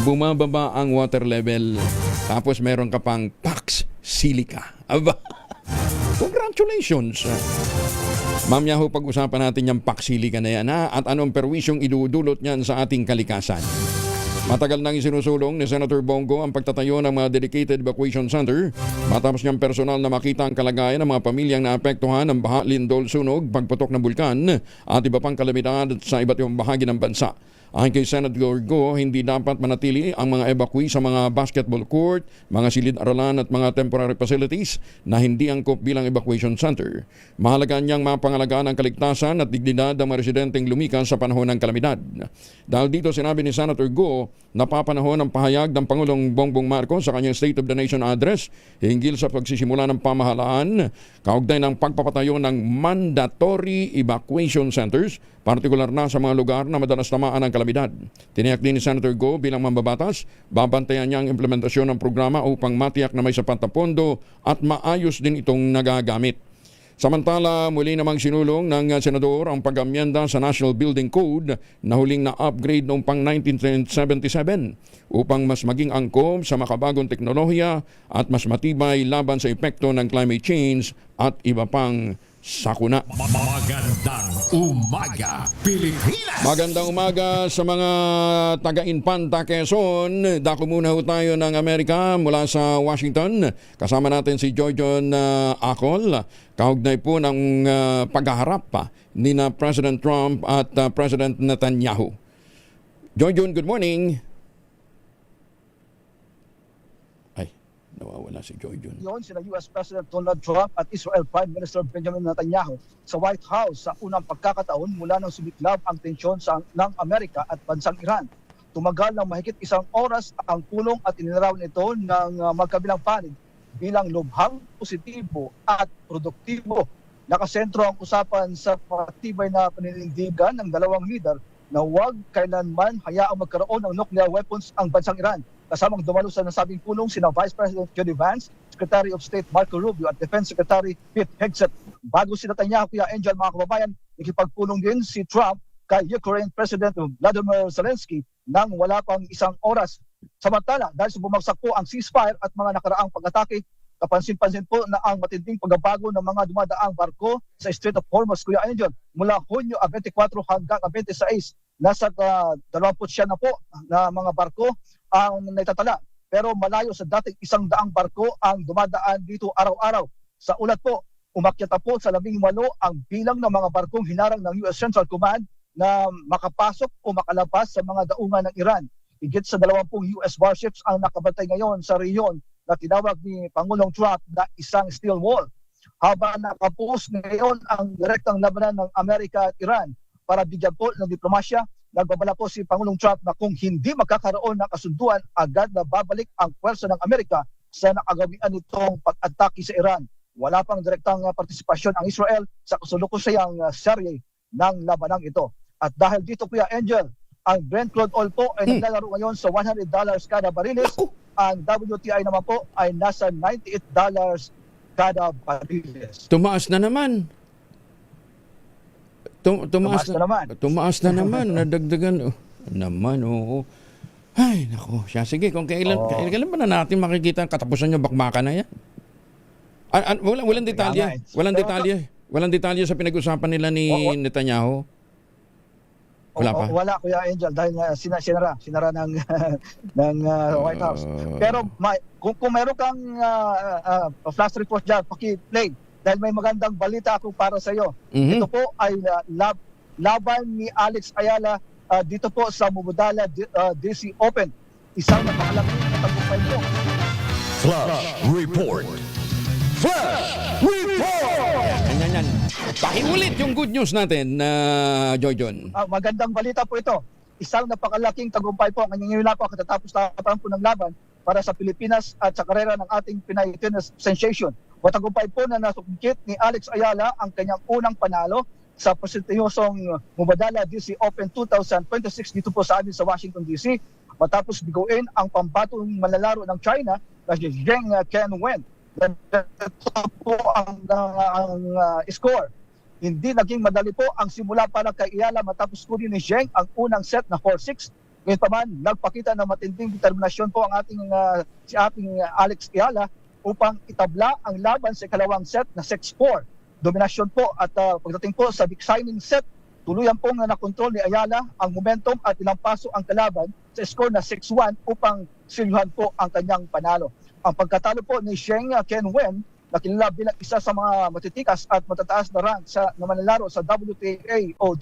bumababa ang water level. Tapos meron ka pang Pax Silica. Aba, congratulations! Mamaya ho pag-usapan natin yung Pax Silica na yan, ha? At anong perwisyong idudulot niyan sa ating kalikasan. Matagal nang isinusulong ni Senator Bongo ang pagtatayo ng mga dedicated evacuation center matapos niyang personal na makita ang kalagayan ng mga pamilyang naapektuhan ng baha, lindol, sunog, pagputok ng bulkan at iba pang kalamidad sa iba't ibang bahagi ng bansa. Ayon kay Senator Go, hindi dapat manatili ang mga evacuee sa mga basketball court, mga silid-aralan at mga temporary facilities na hindi angkop bilang evacuation center. Mahalaga niyang mapangalagaan ang kaligtasan at dignidad ng mga residenteng lumikas sa panahon ng kalamidad. Dahil dito sinabi ni Senator Go, napapanahon ang pahayag ng Pangulong Bongbong Marcos sa kanyang State of the Nation address hinggil sa pagsisimula ng pamahalaan kaugnay ng pagpapatayo ng mandatory evacuation centers, partikular na sa mga lugar na madalas tamaan ng kalamidad. Tiniyak din ni Senator Go bilang mambabatas, babantayan niya ang implementasyon ng programa upang matiyak na may sapat na pondo at maayos din itong nagagamit. Samantala, muli namang sinulong ng Senador ang pag-amyenda sa National Building Code na huling na-upgrade noong pang 1977 upang mas maging angkop sa makabagong teknolohiya at mas matibay laban sa epekto ng climate change at iba pang sakuna. Magandang umaga, Pilipinas! Magandang umaga sa mga taga-Infanta, Quezon. Dako muna ho tayo ng Amerika mula sa Washington. Kasama natin si Joyjon Acol. Kaugnay po ng paghaharap ni na President Trump at President Netanyahu. Joyjon, good morning. Nawawala si Joyjon. Yon sina US President Donald Trump at Israel Prime Minister Benjamin Netanyahu sa White House sa unang pagkakataon mula nang sumiklab ang tensyon ng Amerika at bansang Iran. Tumagal ng mahigit 1 oras ang pulong at inilarawan ito ng magkabilang panig bilang lubhang positibo at produktibo. Nakasentro ang usapan sa matibay na paninindigan ng dalawang leader na huwag kailanman hayaang magkaroon ng nuclear weapons ang bansang Iran. Kasamang dumalo sa nasabing pulong sina Vice President J.D. Vance, Secretary of State Marco Rubio at Defense Secretary Pete Hegseth. Bago si Netanyahu, Kuya Angel, mga kababayan, nakipagpulong din si Trump kay Ukraine President Vladimir Zelensky nang wala pang 1 oras. Samantala, dahil sa bumagsak po ang ceasefire at mga nakaraang pag-atake, kapansin-pansin po na ang matinding pagbabago ng mga dumadaang barko sa Strait of Hormuz, Kuya Angel, mula Hunyo 24 hanggang 26, nasa 29 na po na mga barko ang naitatala. Pero malayo sa dating 100 barko ang dumadaan dito araw-araw. Sa ulat po, umakyat na po sa 18 ang bilang ng mga barkong hinarang ng US Central Command na makapasok o makalabas sa mga daungan ng Iran. Higit sa 20 US warships ang nakabantay ngayon sa rehiyon na tinawag ni Pangulong Trump na isang steel wall. Habang nakapost ngayon ang direktang labanan ng Amerika at Iran para bigyan po ng diplomasya, nagbabala po si Pangulong Trump na kung hindi magkakaroon ng kasunduan, agad na babalik ang pwersa ng Amerika sa nakagawian nitong pag-atake sa Iran. Wala pang direktang partisipasyon ang Israel sa kasulukuyang serye ng labanang ito. At dahil dito, Kuya Angel, ang Brent crude oil po ay naglalaro ngayon sa $100 kada bariles. Ang WTI naman po ay nasa $98 kada bariles. Tumaas na naman. Tumaas na naman. Nadagdagan. Naman, oo. Ay, nako. Sige, kung kailan ba na natin makikita ang katapusan yung bakbakan na yan? Walang detalye. Walang detalye sa pinag-usapan nila ni Netanyahu. Wala pa. Wala, Kuya Angel, dahil sinara ng White House. Pero kung meron kang flash report dyan, paki-play. Dahil may magandang balita ako para sa iyo. Ito po ay laban ni Alex Ayala dito po sa Mubadala DC Open. Isang napakalaking tagumpay po. Flash Report. Yan. Pakiulit yung good news natin, Joy John. Magandang balita po ito. Isang napakalaking tagumpay po. Ngayon po katatapos po ng laban para sa Pilipinas at sa karera ng ating Pinay tennis sensation. Matagumpay po na nasungkit ni Alex Ayala ang kanyang unang panalo sa prestigyosong Mubadala DC Open 2026 dito po sa amin sa Washington DC matapos biguin ang pambatong manlalaro ng China na si Zheng Qianwen. Ito po ang score. Hindi naging madali po ang simula para kay Ayala matapos kunin ni Zheng ang unang set na 4-6. Ngayon pa man, nagpakita ng matinding determinasyon po ang si ating Alex Ayala upang itabla ang laban sa ikalawang set na 6-4. Dominasyon po at pagdating po sa deciding set, tuluyan pong nakontrol ni Ayala ang momentum at ilang paso ang kalaban sa score na 6-1 upang silyuhan po ang kanyang panalo. Ang pagkatalo po ni Zheng Qianwen na kilala bilang isa sa mga matitikas at matataas na rank na manlalaro sa WTA o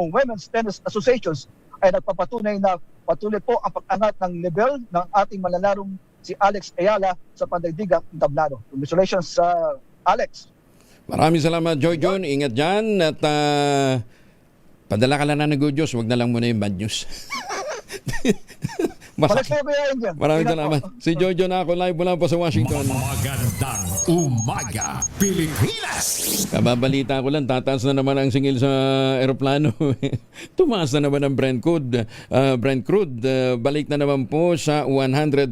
Women's Tennis Associations ay nagpapatunay na patuloy po ang pag-angat ng level ng ating manlalarong si Alex Ayala sa pandaigdigang tablado. Congratulations sa Alex. Maraming salamat, Joy John. Ingat dyan at padala ka lang na good news. Huwag na lang muna yung bad news. Maraming salamat. Si Joy John ako live mula po sa Washington. Magandang umaga, Pilipinas! Kababalita ko lang, tataas na naman ang singil sa eroplano. Tumaas na naman ang Brent crude. Balik na naman po sa $100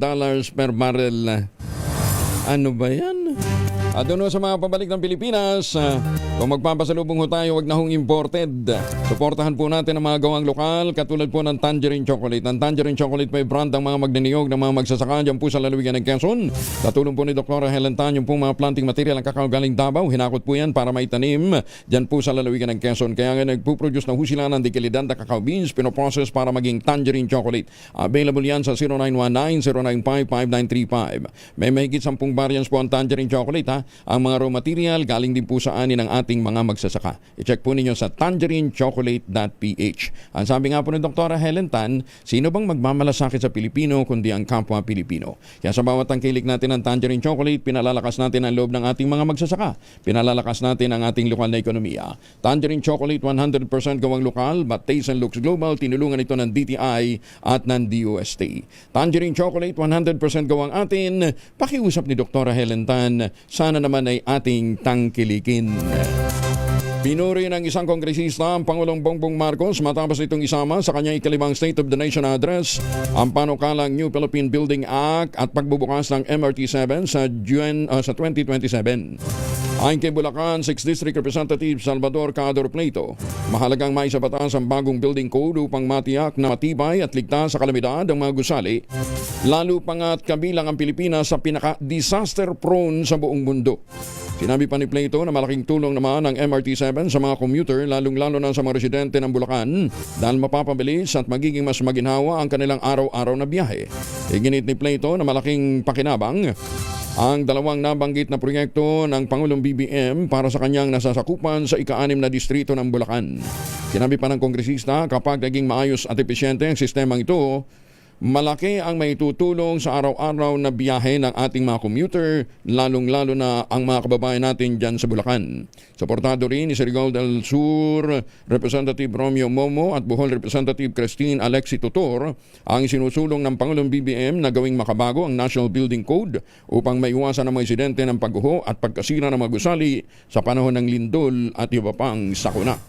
per barrel. Ano ba yan? At doon sa mga pabalik ng Pilipinas, kung magpapasalubong ho tayo, wag na hong imported. Suportahan po natin ang mga gawang lokal, katulad po ng Tangerine Chocolate. Ang Tangerine Chocolate may brand ang mga magniniyog ng mga magsasaka dyan po sa lalawigan ng Quezon. Katulong po ni Dr. Helen Tan, yung po mga planting material ang kakao galing Davao. Hinakot po yan para maitanim dyan po sa lalawigan ng Quezon. Kaya nga nagpuproduce na husila ng dekalidad na kakao beans, pinoprocess para maging Tangerine Chocolate. Available yan sa 0919-095-5935. May mahigit 10 variants po ang Tangerine Chocolate ha. Ang mga raw material galing din po sa ani ng ating mga magsasaka. I-check po ninyo sa tangerinechocolate.ph. Ang sabi nga po ni Dr. Helen Tan, sino bang magmamalasakit sa Pilipino kundi ang kapwa Pilipino? Kaya sa bawat tangkilik natin ng Tangerine Chocolate, pinalalakas natin ang loob ng ating mga magsasaka. Pinalalakas natin ang ating lokal na ekonomiya. Tangerine Chocolate 100% gawang lokal but taste and looks global. Tinulungan ito ng DTI at ng DOST. Tangerine Chocolate 100% gawang atin. Pakiusap ni Dr. Helen Tan, sana naman ay ating tangkilikin. Pinuri ng isang kongresista ang Pangulong Bongbong Marcos matapos itong isama sa kanyang ikalibang State of the Nation address ang panukalang New Philippine Building Act at pagbubukas ng MRT-7 sa 2027. Ayon kay Bulacan 6th District Representative Salvador Cador Pleito, mahalagang maisabatas ang bagong building code upang matiyak na matibay at ligtas sa kalamidad ang mga gusali, lalo pa nga't kabilang ang Pilipinas sa pinaka-disaster prone sa buong mundo. Sinabi pa ni Pleito na malaking tulong naman ang MRT-7 sa mga commuter, lalong-lalo na sa mga residente ng Bulacan dahil mapapabilis at magiging mas maginhawa ang kanilang araw-araw na biyahe. Iginit ni Pleito na malaking pakinabang ang dalawang nabanggit na proyekto ng Pangulong BBM para sa kanyang nasasakupan sa ika-6 na distrito ng Bulacan. Sinabi pa ng kongresista, kapag naging maayos at epesyente ang sistemang ito, malaki ang maitutulong sa araw-araw na biyahe ng ating mga commuter, lalong-lalo na ang mga kababayan natin dyan sa Bulacan. Suportado rin ni Surigao del Sur Representative Romeo Momo at Bohol Representative Christine Alexi Tutor ang sinusulong ng Pangulong BBM na gawing makabago ang National Building Code upang maiwasan ang mga insidente ng pagguho at pagkasira ng mga gusali sa panahon ng lindol at iba pang sakuna.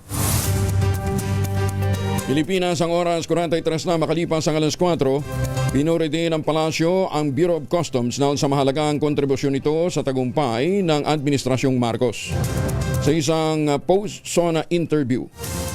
Pilipinas, ang oras 43 na makalipas ang alas 4. Pinuri din ng Palasyo ang Bureau of Customs dahil sa mahalagang kontribusyon nito sa tagumpay ng Administrasyong Marcos. Sa isang post-SONA interview,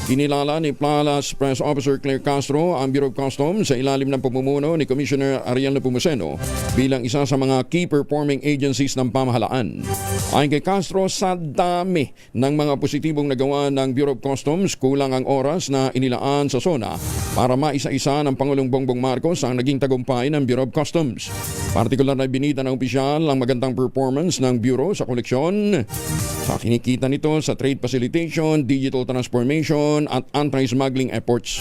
kinilala ni Palace Press Officer Claire Castro ang Bureau of Customs sa ilalim ng pamumuno ni Commissioner Ariel Nepomuceno bilang isa sa mga key performing agencies ng pamahalaan. Ayon kay Castro, sa dami ng mga positibong nagawa ng Bureau of Customs, kulang ang oras na inilaan sa SONA para maisa-isa ng Pangulong Bongbong Marcos ang naging tagumpay ng Bureau of Customs. Partikular na binida ng opisyal ang magandang performance ng Bureau sa koleksyon, sa kinikita nito sa trade facilitation, digital transformation at anti-smuggling efforts.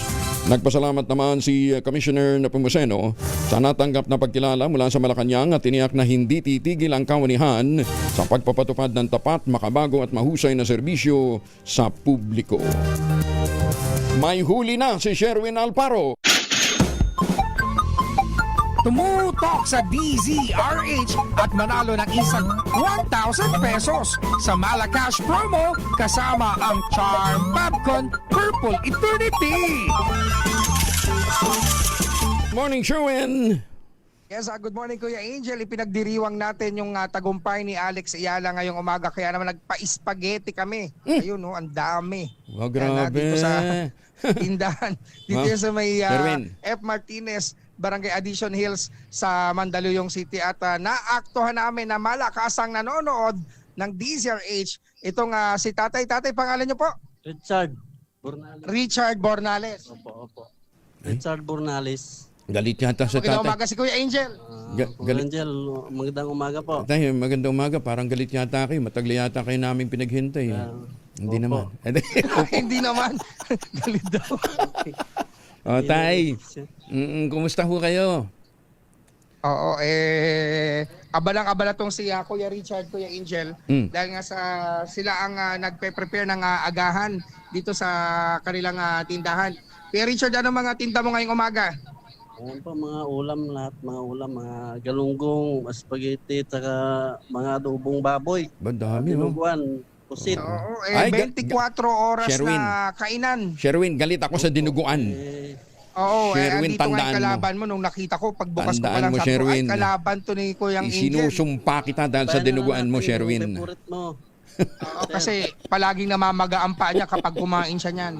Nagpasalamat naman si Commissioner Nepomuceno sa natanggap na pagkilala mula sa Malacanang at tiniyak na hindi titigil ang kawanihan sa pagpapatupad ng tapat, makabago at mahusay na serbisyo sa publiko. May huli na si Sherwin Alparo. Tumutok sa DZRH at manalo ng isang 1,000 pesos sa Malacash promo kasama ang Charm Popcorn Purple Eternity. Morning, Sherwin! Yes, good morning Kuya Angel. Ipinagdiriwang natin yung tagumpay ni Alex Ayala ngayong umaga kaya naman nagpa-spaghetti kami. Ayun, no, ang dami. Oh, grabe. Dito sa tindahan. Dito sa may Sherwin. F. Martinez Barangay Addition Hills sa Mandaluyong City at naaktuhan namin na malakasang nanonood ng DZRH itong si Tatay. Tatay, pangalan niyo po? Richard Bornales. Richard Bornales. Opo. Richard Bornales. Galit yata sa Magandang tatay. umaga si Kuya Angel. Angel, magandang umaga po. Tatay, magandang umaga. Parang galit yata kayo. Matagli yata kayo namin pinaghintay. Hindi naman. Hindi naman. Galit daw. O, tay. Kumusta ho kayo? Oo, abalang-abala tong si Kuya Richard, Kuya Angel. Dahil nga sila ang nagpe-prepare ng agahan dito sa kanilang tindahan. Kuya Richard, ano mga tinda mo ngayong umaga? Ayan po, mga ulam lahat. Mga ulam, mga galunggong, spaghetti, saka mga adobong baboy. Dami, dinuguan, pusit. Oo, 24 oras Sherwin. na kainan. Sherwin, galit ako sa dinuguan. Oo, Sherwin, andito nga yung tandaan kalaban mo nung nakita ko pagbukas ko pa Tandaan lang mo, sabi ko, Sherwin. ay kalaban to ni Kuyang Angel. Isinusumpa kita dahil sa dinuguan mo, Sherwin. Mo. Oo, kasi palaging namamaga ang paa niya kapag kumain siya niyan.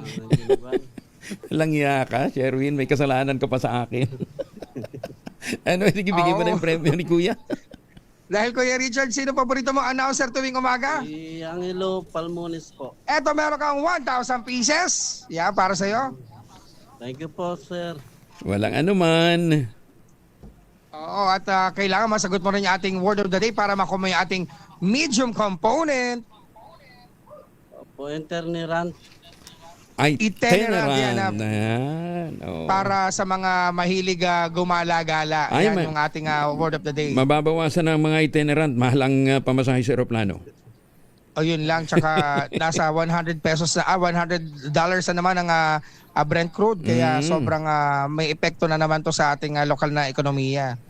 Lang iya ka, Sherwin. May kasalanan ka pa sa akin. Ano, sige, bigay mo na yung premyo ni Kuya. Dahil Kuya Richard, sino paborito mong announcer tuwing umaga? Si Angelo Palmones po. Eto, meron kang 1,000 pieces. Yeah, para sa'yo. Thank you po, sir. Walang anuman. Oo, at kailangan masagot mo rin yung ating word of the day para makuha mo yung ating medium component. Po, itinerant. Ay, Itinerant, yan, Ayan. Oh. Para sa mga mahilig gumala-gala. Ay, Yan yung ating word of the day. Mababawasan ang mga itinerant. Mahal ang pamasahe sa aeroplano. O yun lang, tsaka nasa $100 na $100 na naman ang Brent crude. Kaya sobrang may epekto na naman to sa ating lokal na ekonomiya.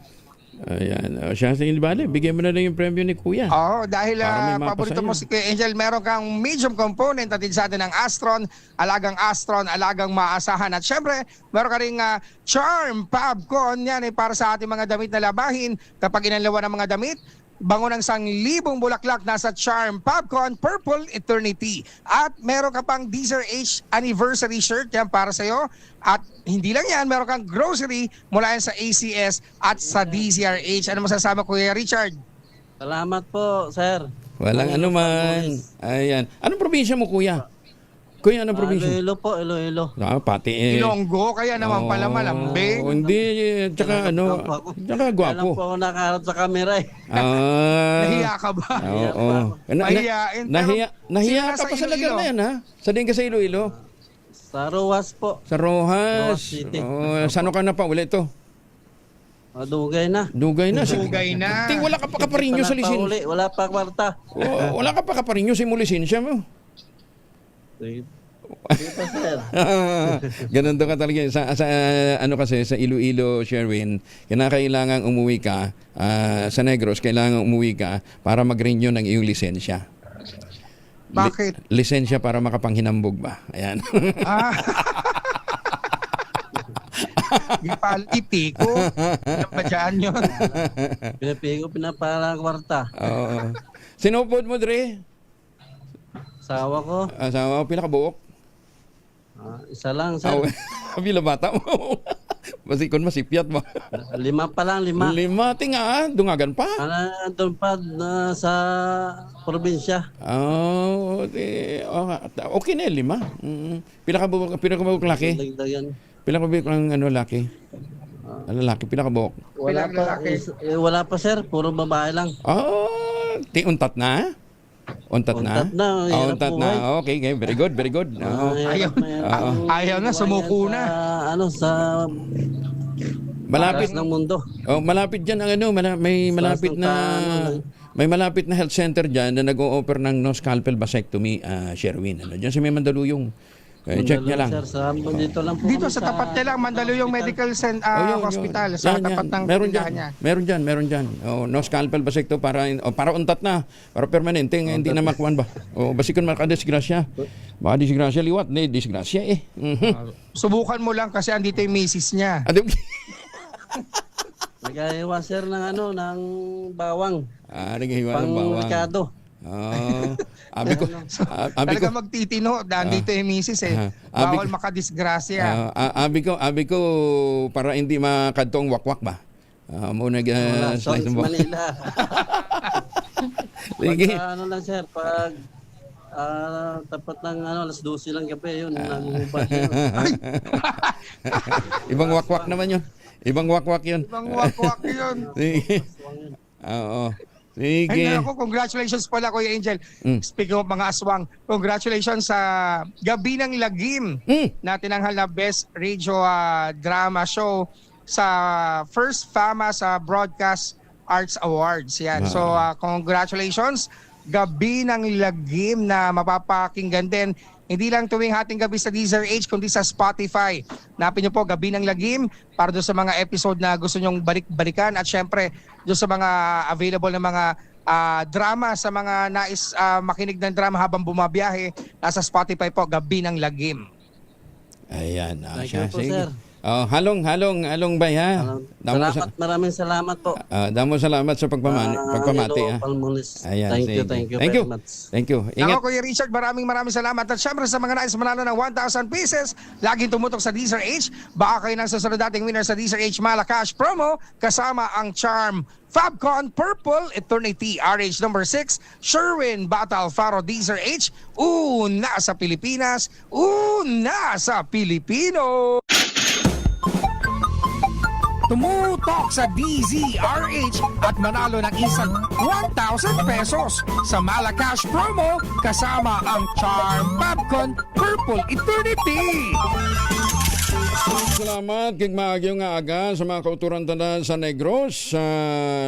Ayan. Siya sa bale, bigyan mo na lang yung premyo ni Kuya. Oo, dahil Para may paborito mapasaya. mo si Kuya Angel, meron kang medium component at sa atin ng Astron, alagang maasahan. At syempre, meron ka rin Charm Popcorn, yan para sa ating mga damit na labahin. Kapag inanlawan ng mga damit, bango ng 1,000 bulaklak nasa Charm Popcorn Purple Eternity. At meron ka pang DZRH anniversary shirt yan para sa'yo. At hindi lang yan, meron kang grocery mula yan sa ACS at sa DZRH. Ano masasama, Kuya Richard? Salamat po, sir. Walang anuman. Ayan. Anong probinsya mo, Kuya? Kuya, anong probinsya? Iloilo po, Iloilo. Pati Ilonggo, kaya naman pala malambing. Hindi, tsaka tsaka gwapo. Alam po ako nakaharap sa camera eh. Nahiya ka ba? Oo. Mahiyain. Nahiya ka pa sa lagar na yan, ha? Sa din ka sa Iloilo? Sa Rojas po. Sa Rojas. Rojas City. Saan ka na pa ulit to? Dugay na. Dugay na. Dugay na. Ting, wala ka pa kaparinyo sa lisin. Wala pa kwarta. Wala ka pa kaparinyo sa imong lisensya mo. Sige pa, sir. Ganun doon ka talaga. Sa ano kasi, sa Iloilo, Sherwin, kinakailangan umuwi ka, sa Negros, kailangan umuwi ka para mag-renew ng iyong lisensya. Bakit? Lisensya para makapanghinambog ba? Ayan. Ipiko. Napadyan yun. Pinapiko, pinapala kwarta. Oo. Sinupod mo, Dre? Asawa ko. Asawa ko, pila ka buok? Isa lang, sir. Pila bata mo? Masikon masipyat mo. 5 pa lang, 5. 5, tinga, dungagan pa. Doon pa sa probinsya. Okay na 5. Pila ka buok laki? Dagdagan. Pila ka buok ng laki? Lalaki, pila ka buok? Wala pa, sir. Puro babae lang. Untat na? Untat na? Untat na. Okay, very good, very good. Ayaw na, sumuko na. Sa malapit ng mundo. Malapit diyan ang may malapit na health center diyan na nag-o-offer ng no scalpel vasectomy, Sherwin. Diyan sa may Mandaluyong. Check niya lang. Sir, dito lang po. Dito sa tapat niya lang, Mandaluyong Medical Hospital. Sa tapat ng tindahan niya. Meron dyan. No scalpel vasectomy para untat na. Para permanente, hindi na makuan ba. Basikon makadisgrasya. Baka disgrasya liwat, disgrasya eh. Subukan mo lang kasi andito yung misis niya. Nag-iwa, sir, ng bawang. Nag-iwa ng bawang. Pang-merkado. Abi ko. Talaga magtitino, dito yung misis bawal makadisgrasya. Abi ko para hindi makadtong wakwak ba. Mo nag-slice ng Manila. Sige. Lang, sir, pag tapat ng alas 12 lang gabi yun, nagugubad yun. Ibang wakwak naman yun. Ibang wakwak yun. Sige. Oo. Sige. Ay, congratulations pala, Kuya Angel. Speaking of mga aswang, congratulations sa Gabi ng Lagim na tinanghal na Best Radio Drama Show sa First Fama sa Broadcast Arts Awards. Yan. So, congratulations. Gabi ng Lagim na mapapakinggan din. Hindi lang tuwing hating gabi sa DZRH, kundi sa Spotify. Napin niyo po, Gabi ng Lagim, para doon sa mga episode na gusto nyong balik-balikan. At syempre, doon sa mga available na mga drama, sa mga nais makinig ng drama habang bumabiyahe, nasa Spotify po, Gabi ng Lagim. Ayan. Thank you po, sir. Halong bay ha. Maraming salamat po. Damo salamat sa pagpamati ha. Ayan, thank you very much. Thank you. Ingat. Ako, Kuya Richard, maraming salamat. At syempre sa mga nais manalo ng 1,000 pieces, laging tumutok sa DZRH. Baka kayo nang susunod dating winner sa DZRH Malacash promo, kasama ang Charm Fabcon Purple Eternity RH number 6, Sherwin Bata Alfaro DZRH. Una sa Pilipinas, una sa Pilipino. Tumutok sa DZRH at manalo ng isang 1,000 pesos sa Malacash promo kasama ang Charm Fabcon Purple Eternity. Salamat kay Magyo nga aga sa mga kauturan tandaan sa Negros,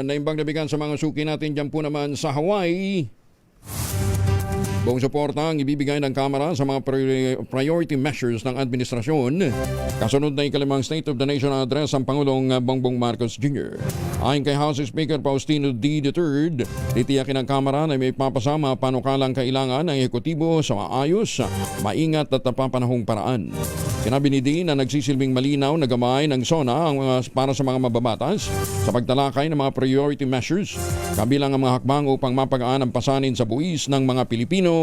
naimbang nabigan sa mga suki natin dyan po naman sa Hawaii. Buong suporta ang ibibigay ng Kamara sa mga priority measures ng administrasyon. Kasunod na ikalimang State of the Nation address ang Pangulong Bongbong Marcos Jr. Ayon kay House Speaker Faustino D. III, titiyakin ng Kamara na may papasama panukalang kailangan ng ehekutibo sa maayos, maingat at napapanahong paraan. Sinabi ni D na nagsisilbing malinaw na gamay ng SONA para sa mga mababatas sa pagtalakay ng mga priority measures, kabilang ang mga hakbang upang mapagaan ang pasanin sa buwis ng mga Pilipino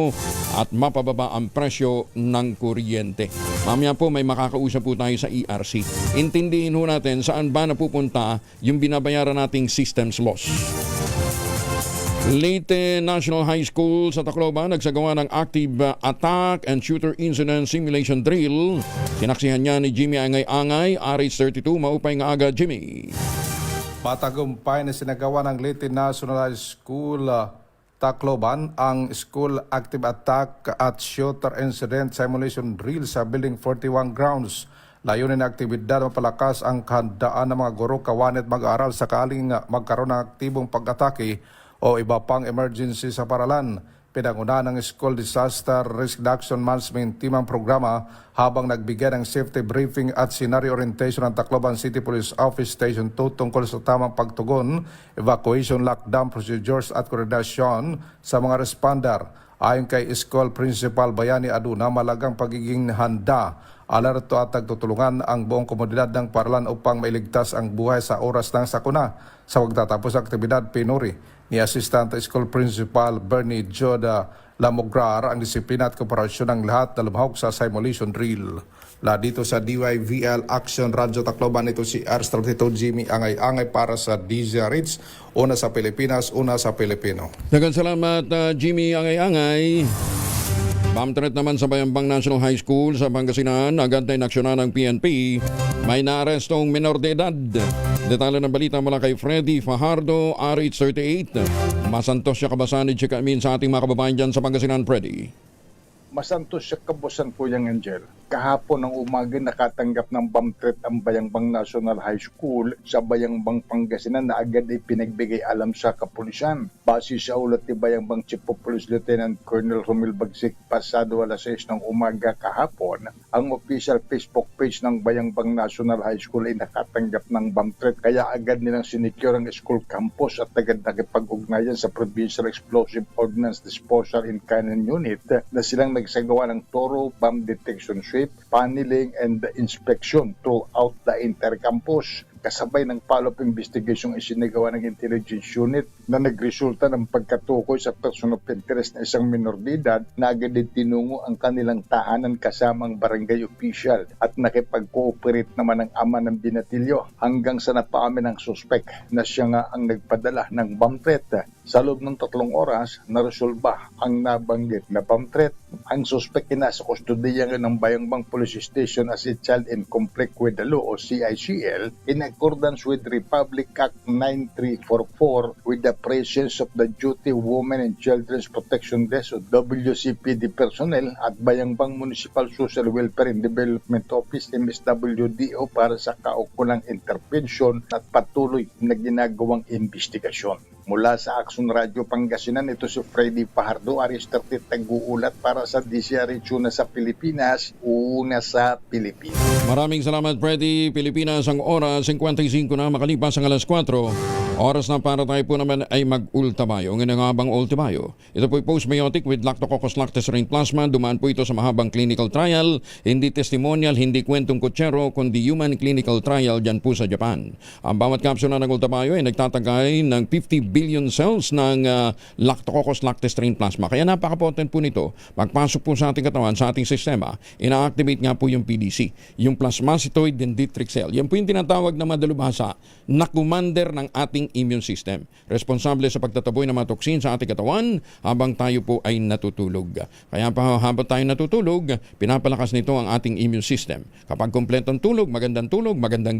at mapababa ang presyo ng kuryente. Mamaya po may makakausap po tayo sa ERC. Intindihin ho natin saan ba napupunta yung binabayaran nating systems loss. Leyte National High School sa Tacloban nagsagawa ng active attack and shooter incident simulation drill. Sinaksihan niya ni Jimmy Angay-Angay, RH32, maupay nga aga, Jimmy. Matagumpay na sinagawa ng Leyte National High School Tacloban ang School Active Attack at Shooter Incident Simulation Drill sa Building 41 grounds Layunin ng aktibidad mapalakas ang kahandaan ng mga guro, kawan at mag-aaral sakaling magkaroon ng aktibong pag-atake o iba pang emergency sa paralan. Pinanguna ng School Disaster Risk Reduction Management Team ang programa habang nagbigay ng safety briefing at scenario orientation ng Tacloban City Police Office Station 2 tungkol sa tamang pagtugon, evacuation, lockdown procedures at koordinasyon sa mga responder. Ayon kay School Principal Bayani Aduna, malagang pagiging handa, alerto at nagtutulungan ang buong komunidad ng paralan upang mailigtas ang buhay sa oras ng sakuna. Sa pagtatapos ng aktibidad, pinuri ni Assistant School Principal Bernie Joda Lamograr ang disiplina at kooperasyon ng lahat na lumahok sa simulation drill. Dito sa DYVL Action Radyo Tacloban, ito si R32 Jimmy Angay-Angay para sa DZRH. Una sa Pilipinas, una sa Pilipino. Daghang salamat, Jimmy Angay-Angay. Bamtret naman sa Bayambang National High School sa Pangasinan, agad na inaksyonan ng PNP. May naarestong minor de edad. Detalye ng balita mula kay Freddy Fajardo, RH38. Masantos siya kabasan ni Chika Amin sa ating mga kababayan dyan sa Pangasinan, Freddy. Masantos siya kabusan po yung Angel. Kahapon ng umaga nakatanggap ng bamtret ang Bayangbang National High School sa Bayangbang Pangasinan na agad ay pinagbigay alam sa kapulisan. Base sa ulat ni Bayangbang Chief of Police Lieutenant Colonel Romil Bagsik, pasado alas 6 ng umaga kahapon, ang official Facebook page ng Bayangbang National High School ay nakatanggap ng bamtret. Kaya agad nilang sinicure ang school campus at agad nakipag-ugnayan sa Provincial Explosive Ordnance Disposal and Cannon Unit na silang nagsagawa ng thorough bomb detection sweep, paneling, and inspection throughout the entire campus. Kasabay ng follow-up investigation ay sinagawa ng intelligence unit na nagresulta ng pagkatukoy sa person of interest na isang minor de edad na agad din tinungo ang kanilang tahanan kasama ang barangay official at nakipag-cooperate naman ang ama ng binatilyo hanggang sa napaamin ng suspect na siya nga ang nagpadala ng bomb threat. Sa loob ng 3 oras, naresolba ang nabanggit na bomb threat. Ang suspect ay nasa kustodiya ng Bayangbang Police Station as a child in conflict with the law o CICL in accordance with Republic Act 9344 with the presence of the Duty Women and Children's Protection Desk o WCPD personnel at Bayangbang Municipal Social Welfare and Development Office MSWDO para sa kaukulang intervention at patuloy na ginagawang investigasyon. Mula sa Action Radio Pangasinan, ito si Freddy Fajardo, RH38 nag-uulat para sa DZRH, una sa Pilipinas, una sa Pilipinas. Maraming salamat, Freddy. Pilipinas, ang oras 55 na makalipas ang alas 4. Oras na para tayo po naman ay mag-ultimayo. Ngayon ang habang ultimayo. Ito po ay postbiotic with Lactococcus lactose-rhin plasma. Dumaan po ito sa mahabang clinical trial. Hindi testimonial, hindi kwentong kutsero, kundi human clinical trial dyan po sa Japan. Ang bawat kapsula ng ultimayo ay nagtatagay ng 50 billion cells ng Lactococcus lactose-rhin plasma. Kaya napaka-potent po nito. Magpasok po sa ating katawan, sa ating sistema, ina-activate nga po yung PDC, yung plasmacytoid dendritic cell. Yan po yung tinatawag na madalubhasa na commander ng ating immune system. Responsable sa pagtataboy ng mga toksin sa ating katawan habang tayo po ay natutulog. Kaya pa habang tayo natutulog, pinapalakas nito ang ating immune system. Kapag kumpletong tulog, magandang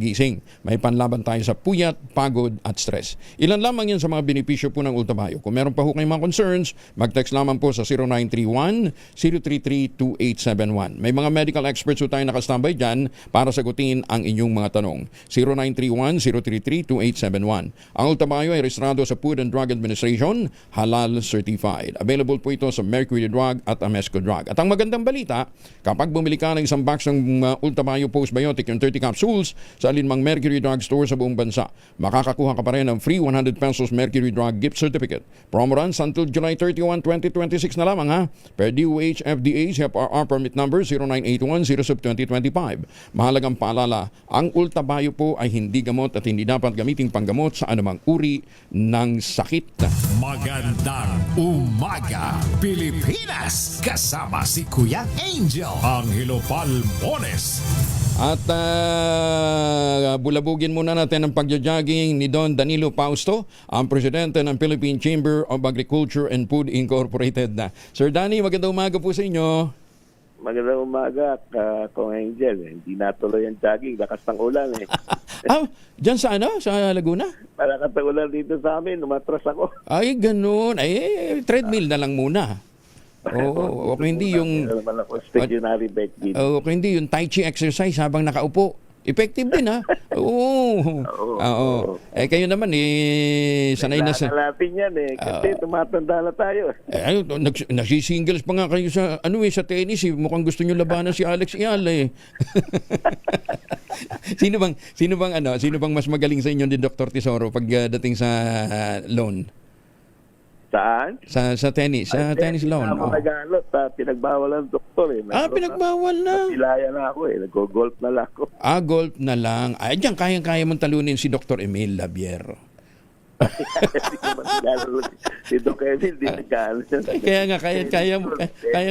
gising. May panlaban tayo sa puyat, pagod at stress. Ilan lamang yan sa mga benepisyo po ng Ultimayo. Kung meron pa ho kayong mga concerns, mag-text lamang po sa 0931-033-2871. May mga medical experts po tayo nakastambay dyan para sagutin ang inyong mga tanong. 0931-033-2871. Ang Ultimayo ay rehistrado sa Food and Drug Administration, halal certified. Available po ito sa Mercury Drug at Amesco Drug. At ang magandang balita, kapag bumili ka ng isang box ng Ultimayo Postbiotic yung 30 capsules sa alinmang Mercury Drug store sa buong bansa, makakakuha ka pa rin ng free 100 pesos Mercury Drug gift certificate. Promo runs until July 31, 2026 na lamang ha. Per DOH FDA CFRR permit number 0981-0-2025. Mahalagang paalala, ang Ultimayo po ay hindi gamot at hindi dapat gamiting panggamot sa anumang uri ng sakit. Magandang umaga, Pilipinas! Kasama si Kuya Angel, Angelo Palmones. At bulabugin muna natin ang pagja-jogging ni Don Danilo Pausto, ang presidente ng Philippine Chamber of Agriculture and Food Incorporated. Sir Danny, magandang umaga po sa inyo. Magandang umaga, Kong Angel. Hindi natuloy ang jogging, lakas ng ulan eh. Diyan sa ano? Sa Laguna? Malakas ng ulan dito sa amin, umatras ako. Ay, ganun. Ay, treadmill na lang muna. Oo, o hindi yung Meron naman ako stationary bike din. o hindi yung Tai Chi exercise habang nakaupo. Effective din ha. Oo. Oo. Kayo naman sanay na sa natin yan kasi tumatanda na tayo. nagsisingles pa nga kayo sa sa tennis mukhang gusto niyo labanan si Alex Iala Sino bang mas magaling sa inyo ni Dr. Tesoro pagdating sa loan? Saan? Sa tennis, tennis loan. Ako nag-alot, pinagbawal ng doktor Pinagbawal na. Napilaya na ako nag-golf na lang ako. Golf na lang. Diyan kayang-kaya mong talunin si Dr. Emil Labier. Si Doc Emil, di nagkaan. Kaya nga,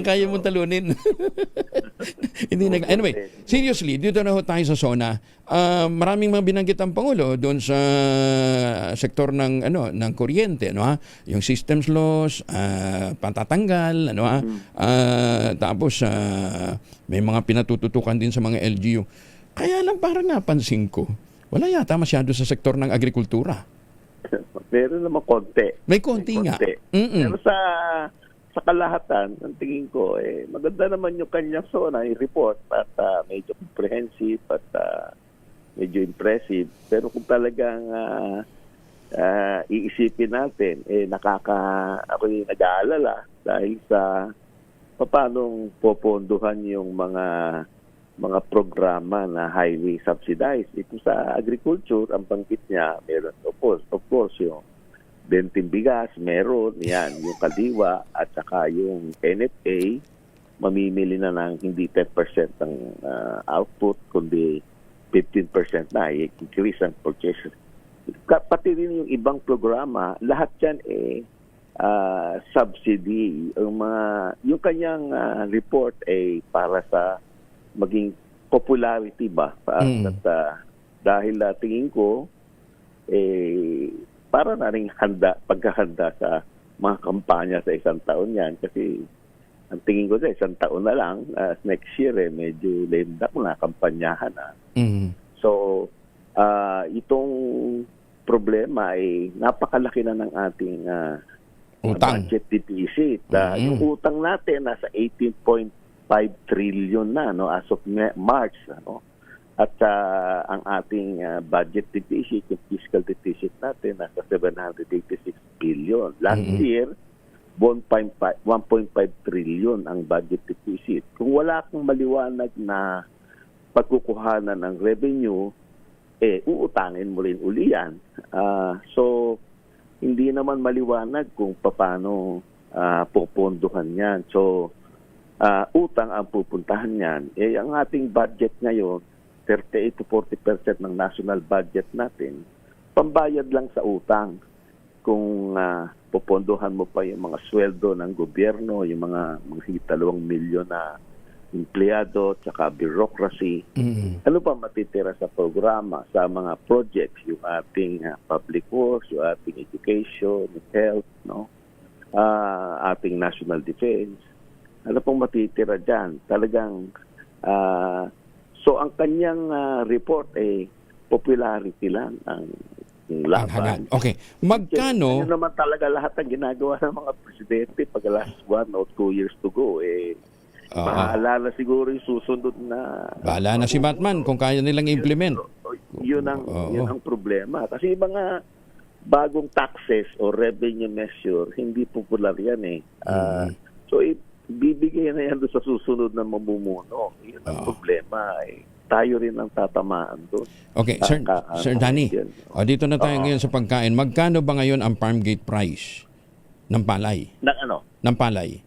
kaya mong talunin. Anyway, seriously, dito na ho tayo sa SONA. Maraming mga binanggit ang Pangulo doon sa sektor ng kuryente, yung systems loss, patatanggal, tapos may mga pinatututukan din sa mga LGU. Kaya lang parang napansin ko, wala yata masyado sa sektor ng agrikultura. Meron naman konti. May konti nga. Pero sa kalahatan, ang tingin ko, maganda naman yung kanyang SONA, yung report, at medyo comprehensive at medyo impressive. Pero kung talagang iisipin natin, ako yung nag-aalala dahil sa paano popondohan yung mga programa na highly subsidized. Ito sa agriculture, ang banggit niya, meron of course yung benting bigas, meron yan, yung kadiwa at saka yung NFA, mamimili na ng hindi 10% ang output, kundi 15% na, increase ang purchase. Pati rin yung ibang programa, lahat yan subsidy. Yung kanyang report para sa maging popularity ba at dahil tingin ko para na rin paghahanda sa mga kampanya sa isang taon yan kasi ang tingin ko sa isang taon na lang next year medyo lame na kampanyahan so itong problema napakalaki na ng ating budget deficit. Yung utang natin nasa 18.5 trillion na as of March at ang ating budget deficit, yung fiscal deficit natin nasa 786 billion. Last year 1.5 trillion ang budget deficit. Kung wala kang maliwanag na pagkukuhanan ng revenue, uutangin mo rin uli yan. So hindi naman maliwanag kung paano pupunduhan yan. So utang ang pupuntahan niyan. Ang ating budget ngayon, 38 to 40% ng national budget natin, pambayad lang sa utang. Kung pupondohan mo pa yung mga sweldo ng gobyerno, yung mga 2 milyon na empleyado, tsaka bureaucracy, ano pa matitira sa programa, sa mga projects, yung ating public works, yung ating education, health, ating national defense, ano pong matitira dyan? Talagang, so ang kanyang report popularity lang ang laban. Okay. Magkano? Ano naman talaga lahat ang ginagawa ng mga presidente pag last 1 or 2 years to go, bahala na siguro yung susunod na... Bahala na si Batman kung kaya nilang implement. Yun ang problema. Kasi mga bagong taxes o revenue measure, hindi popular yan So, bibigay na yan doon sa susunod na mamumuno. Yun ang problema. Tayo rin ang tatamaan doon. Okay, Sir Danny, dito na tayo ngayon sa pagkain. Magkano ba ngayon ang farm gate price ng palay? Ng palay?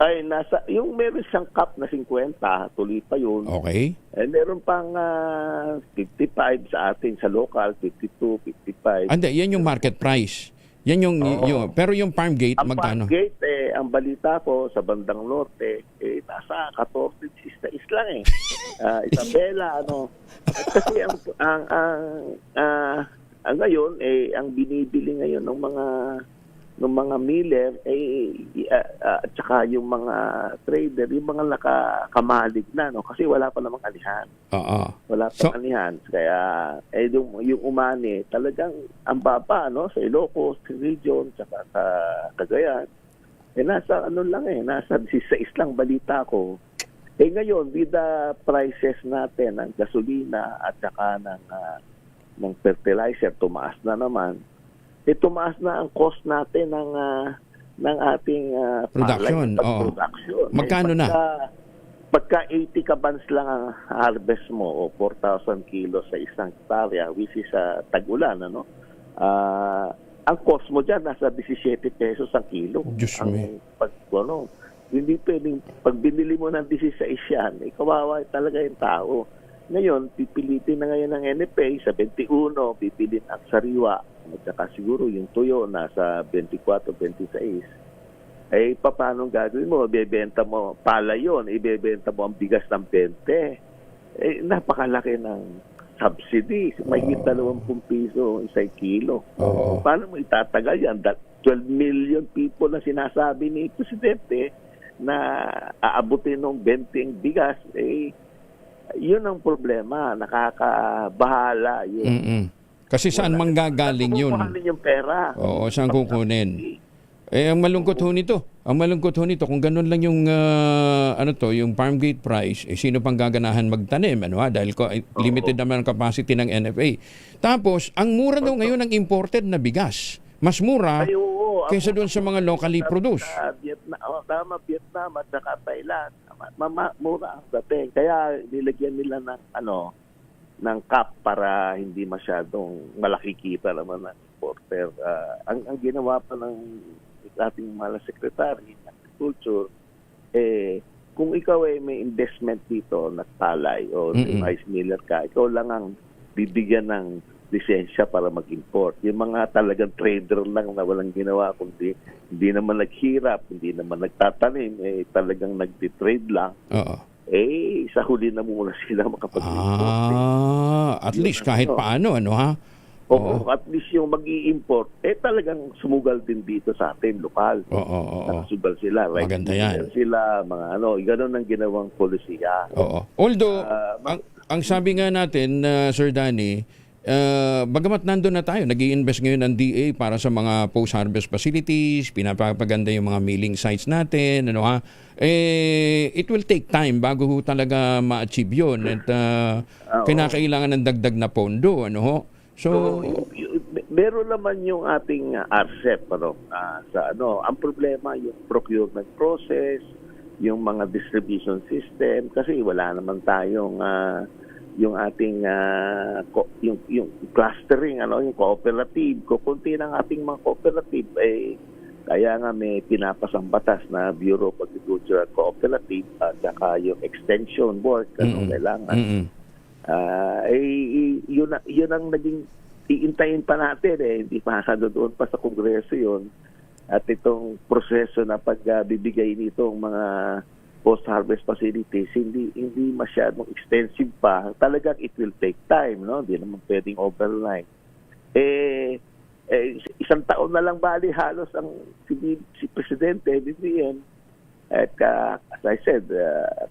Ay, yung meron siyang cap na 50, tuloy pa yun. Okay. Meron pang 55 sa atin, sa local, 52, 55. Yan yung market price. Yan yung pero yung farm gate magkano? Ang farm gate ang balita ko sa bandang norte nasa 14 lang Isabela kasi ang ngayon ang binibili ngayon ng mga miller at saka yung mga trader, yung mga nakakamalig na kasi wala pa namang anihan. Wala pa anihan. Kaya yung umani talagang ang baba sa Ilocos region saka sa Cagayan nasa ano lang nasa 16 lang balita ko. Ngayon, with the prices natin ng gasolina at saka ng fertilizer, tumaas na naman. Tumaas na ang cost natin ng ating Production, oo. production. Magkano na? Pagka 80 kabans lang ang harvest mo o 4,000 kilos sa isang hektarya, which is tag-ulan, ano? Ang cost mo dyan, nasa 17 pesos ang kilo. Diyos me. Hindi pwedeng, pag binili mo ng 16 yan, kawawa talaga yung tao. Ngayon, pipilitin na ngayon ng NFA sa 21, pipilin ang sariwa, at saka siguro yung tuyo nasa 24, 26. Paano gagawin mo? Ibebenta mo, pala yun, ibebenta mo ang bigas ng 20. Napakalaki ng subsidy. Mahigit 20 piso isang kilo. Paano mo itatagal yan? 12 million people na sinasabi ni Presidente na aabutin ng 20 bigas. Yun ang problema. Nakakabahala yun. Kasi saan manggagaling yun? Saan kukuhanin yung pera? Oo, saan kukunin? Ang malungkot ho nito, kung ganun lang yung yung farm gate price, sino pang gaganahan magtanim, dahil limited naman ang capacity ng NFA. Tapos, ang mura daw ngayon ng imported na bigas. Mas mura kaysa doon sa mga locally produced. Vietnam at saka Thailand. Mura ang dating. Kaya nilagyan nila ng cap para hindi masyadong malaki kita naman ng importer. Ang ginawa pa ng ating mahal secretary ng agriculture, kung ikaw may investment dito na palay o rice miller ka, ikaw lang ang bibigyan ng lisensya para mag-import. Yung mga talagang trader lang na walang ginawa, kundi hindi naman naghirap, hindi naman nagtatanim, talagang nagtitrade lang. Sa huli na muna sila makapag-import. At least kahit paano, at least yung mag-i-import, talagang sumugal din dito sa atin, lokal. Nakasugal sila. Maganda yan. Sila, mga gano'n ang ginawang polisiya. Although, ang sabi nga natin, Sir Danny, bagamat nandun na tayo, nag-i-invest ngayon ng DA para sa mga post-harvest facilities, pinapaganda yung mga milling sites natin, it will take time bago talaga ma-achieve yun. At kinakailangan ng dagdag na pondo, So, meron naman yung ating RCEP ang problema yung procurement process, yung mga distribution system kasi wala naman tayong yung ating yung clustering yung cooperative, kukunti ng ating mga cooperative kaya nga may pinapasang batas na Bureau of Agriculture and Cooperative at saka yung extension work kailangan. Yun ang naging iintayin pa natin hindi pa doon pa sa Kongreso yun at itong proseso na pagbibigay nitong mga post-harvest facilities hindi masyadong extensive pa. Talagang it will take time, hindi naman pwedeng overnight. Isang taon na lang bali halos ang si Presidente BBM. At as I said,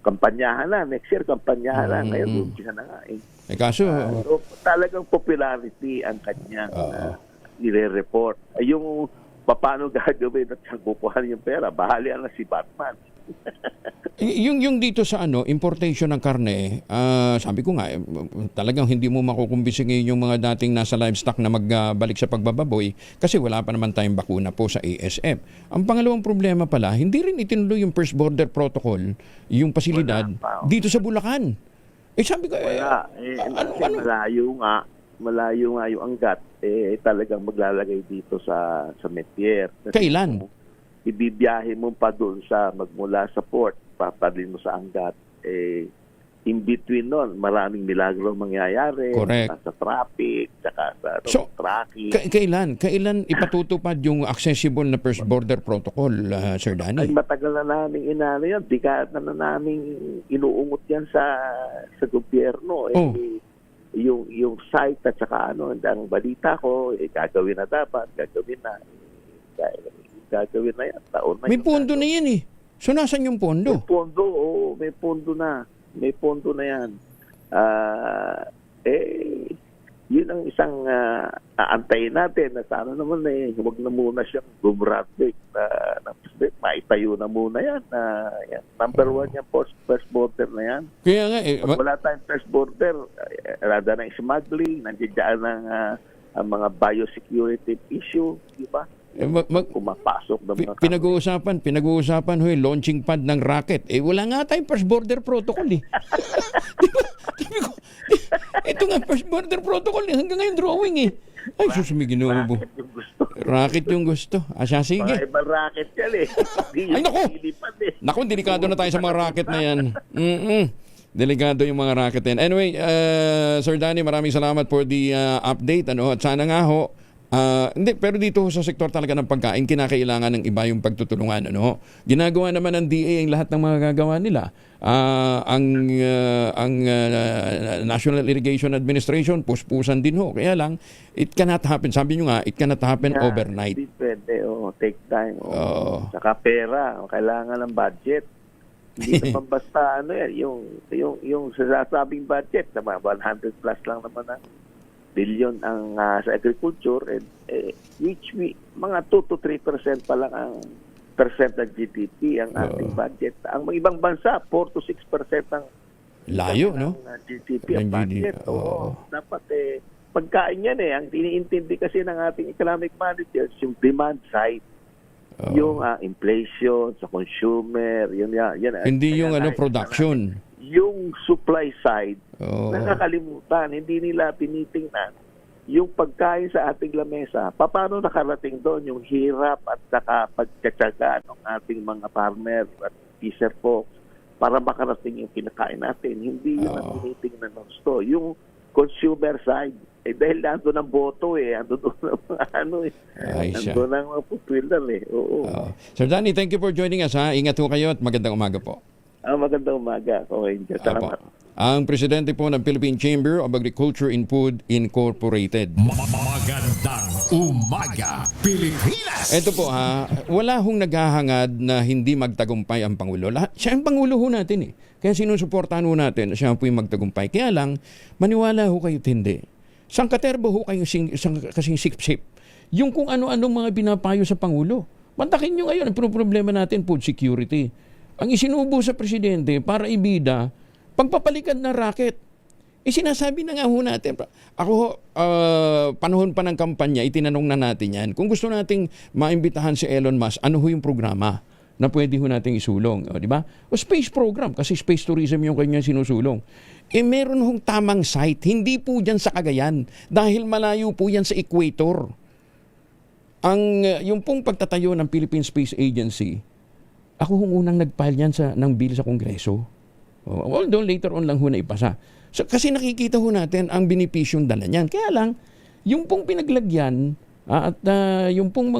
kampanyahan na. Next year, kampanyahan na. Ngayon, umpisa na nga. Kaso, so, talagang popularity ang kanyang nire-report. Yung paano gagawin at saan kukuhanin yung pera, bahalian na si Batman. yung dito sa importation ng karne, sabi ko nga, talagang hindi mo makukumbisi ngayon yung mga dating nasa livestock na magbalik sa pagbababoy kasi wala pa naman tayong bakuna po sa ASF. Ang pangalawang problema pala, hindi rin itinuloy yung First Border Protocol, yung pasilidad dito sa Bulacan. Sabi ko, malayo nga yung anggat, talagang maglalagay dito sa Metier. Kailan? Ibibiyahe mo pa doon magmula sa port, papadlin mo sa anggat, in between nun, maraming milagro mangyayari. Correct. Sa traffic, saka sa tracking. Kailan ipatutupad yung accessible na First Border Protocol, Sir Danny? Matagal na namin yan. Dekada na namin inuungot yan sa gobyerno. Yung site at saka ang balita ko, gagawin na dapat, gagawin na yan. Taon na. May pondo na yan So, nasan yung pondo? May pondo na yan. yun ang isang aantayin natin na sana naman huwag na muna siyang gumrabe na maitayo na muna yan. Yan. Number 1 yan, first border na yan. Kaya nga Pag wala tayong first border, rada ng smuggling, nandiyan ang mga biosecurity issue, di ba? Pumapasok ng mga pinag-uusapan launching pad ng rocket. Wala nga tayong first border protocol eh. Diba? Ito nga first border protocol hanggang ngayon drawing eh. Ay, sus, may ginubo. Rocket yung gusto. Asya, sige. Mga ibang rocket yan eh. Ay, naku! Naku, delikado na tayo sa mga rocket na yan. Delikado yung mga rocket yan. Anyway, Sir Danny, maraming salamat for the update. At sana nga ho, hindi, pero dito sa sektor talaga ng pagkain, kinakailangan ng iba yung pagtutulungan. Ginagawa naman ng DA ang lahat ng mga gagawa nila. Ang National Irrigation Administration, puspusan din ho. Kaya lang, it cannot happen. Sabi nyo nga, it cannot happen overnight. Hindi pwede. Take time. Saka pera. Kailangan ng budget. Hindi naman basta yung sasabing budget, 100 plus lang naman ang billion ang sa agriculture, and which mga 2 to 3% pa lang ang percent ng GDP ang ating budget. Ang ibang bansa 4 to 6% ang layo, no? GDP ang budget. Dapat pagkain yan ang iniintindi kasi ng ating economic managers yung demand side. Yung inflation sa consumer, yun. Hindi yung production. Yung supply side, nakakalimutan, hindi nila tinitingnan yung pagkain sa ating lamesa. Paano nakarating doon yung hirap at saka pagtsatsaga ng ating mga farmer at fisher folks para makarating yung kinakain natin. Hindi yun ang tinitingnan ng gusto. Yung consumer side, dahil nandun ang boto nandun ang mga nandun ang mga pupwilan Sir Danny, thank you for joining us Ingat ho kayo at magandang umaga po. Magandang umaga. Salamat. Ang presidente po ng Philippine Chamber of Agriculture and Food Incorporated. Magandang umaga, Pilipinas! Ito po wala hong naghahangad na hindi magtagumpay ang Pangulo. Siya ang Pangulo ho natin Kaya sinusuportahan ho natin siya po yung magtagumpay. Kaya lang, maniwala ho kayo't hindi. Sangkaterbo ho kayo kasing sip-sip. Yung kung ano-ano mga binapayo sa Pangulo. Mantakin nyo ngayon, ang problema natin, food security. Ang isinubo sa presidente para ibida, pagpapalikan ng racket. Sinasabi na nga ho natin. Ako panahon pa ng kampanya, itinanong na natin yan. Kung gusto nating maimbitahan si Elon Musk, ano ho yung programa na pwede ho nating isulong? Di ba? O space program, kasi space tourism yung kanyang sinusulong. Meron hong tamang site. Hindi po dyan sa Cagayan. Dahil malayo po yan sa equator. Yung pong pagtatayo ng Philippine Space Agency, ako hong unang nag-file yan ng bill sa Kongreso. Although later on lang ho na ipasa. So, kasi nakikita ho natin ang benepisyong dala niyan. Kaya lang, yung pong pinaglagyan at yung pong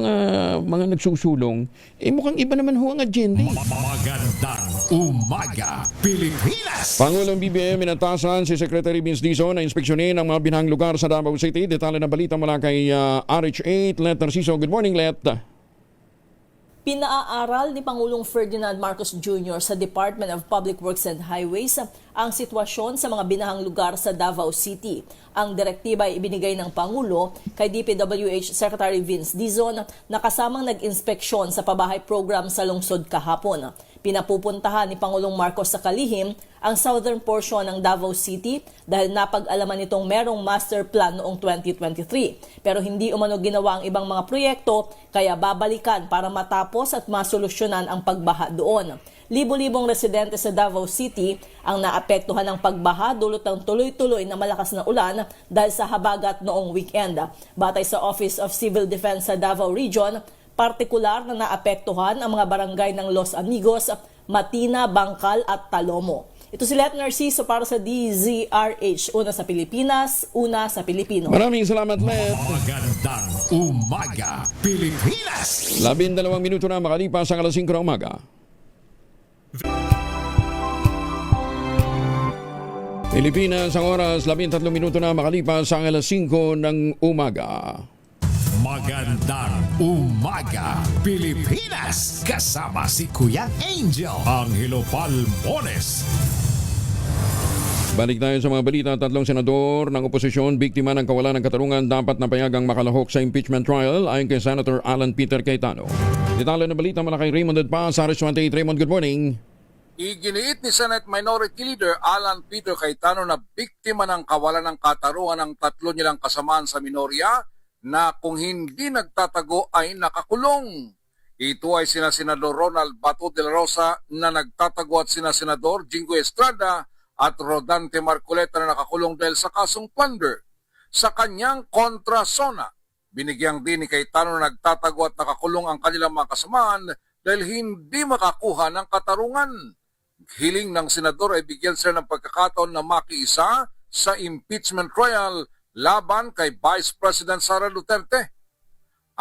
mga nagsusulong, mukhang iba naman ho ang agenda. Magandang umaga, Pilipinas! Pangulong BBM inatasan si Secretary Vince Dizon na inspeksyonin ang mga binahang lugar sa Davao City. Detalye na balita mula kay RH8, Let Narciso. Good morning, Let. Pinaaral ni Pangulong Ferdinand Marcos Jr. sa Department of Public Works and Highways ang sitwasyon sa mga binahang lugar sa Davao City. Ang direktiba ay ibinigay ng Pangulo kay DPWH Secretary Vince Dizon na kasamang nag-inspeksyon sa pabahay program sa lungsod kahapon. Pinapupuntahan ni Pangulong Marcos sa kalihim ang southern portion ng Davao City dahil napag-alaman nitong merong master plan noong 2023. Pero hindi umano ginawa ang ibang mga proyekto kaya babalikan para matapos at masolusyonan ang pagbaha doon. Libo-libong residente sa Davao City ang naapektuhan ng pagbaha dulot ng tuloy-tuloy na malakas na ulan dahil sa habagat noong weekend. Batay sa Office of Civil Defense sa Davao Region, partikular na naapektuhan ang mga barangay ng Los Amigos, Matina, Bangkal at Talomo. Ito si Let Narciso para sa DZRH. Una sa Pilipinas, una sa Pilipino. Maraming salamat, Let. Magandang umaga, Pilipinas! 12 minuto na makalipas ang alas 5 ng umaga. Pilipinas, ang oras 13 minuto na makalipas ang alas 5 ng umaga. Magandang umaga, Pilipinas! Kasama si Kuya Angel, Angelo Palmones. Balik tayo sa mga balita. Tatlong senador ng oposisyon biktima ng kawalan ng katarungan dapat na payagang makalahok sa impeachment trial ayon kay Senator Alan Peter Cayetano. Detalye na balita mula kay Raymond Edpa sa RS28. Raymond, good morning. Iginiit ni Senate Minority Leader Alan Peter Cayetano na biktima ng kawalan ng katarungan ng tatlo nilang kasamaan sa minorya na kung hindi nagtatago ay nakakulong. Ito ay sina Senador Ronald Bato de la Rosa na nagtatago at sina Senador Jingo Estrada at Rodante Marcoleta na nakakulong dahil sa kasong plunder. Sa kanyang kontrasona, binigyang din ni Cayetano na nagtatago at nakakulong ang kanilang mga kasamaan dahil hindi makakuha ng katarungan. Hiling ng senador ay bigyan sila ng pagkakataon na makiisa sa impeachment trial laban kay Vice President Sara Duterte.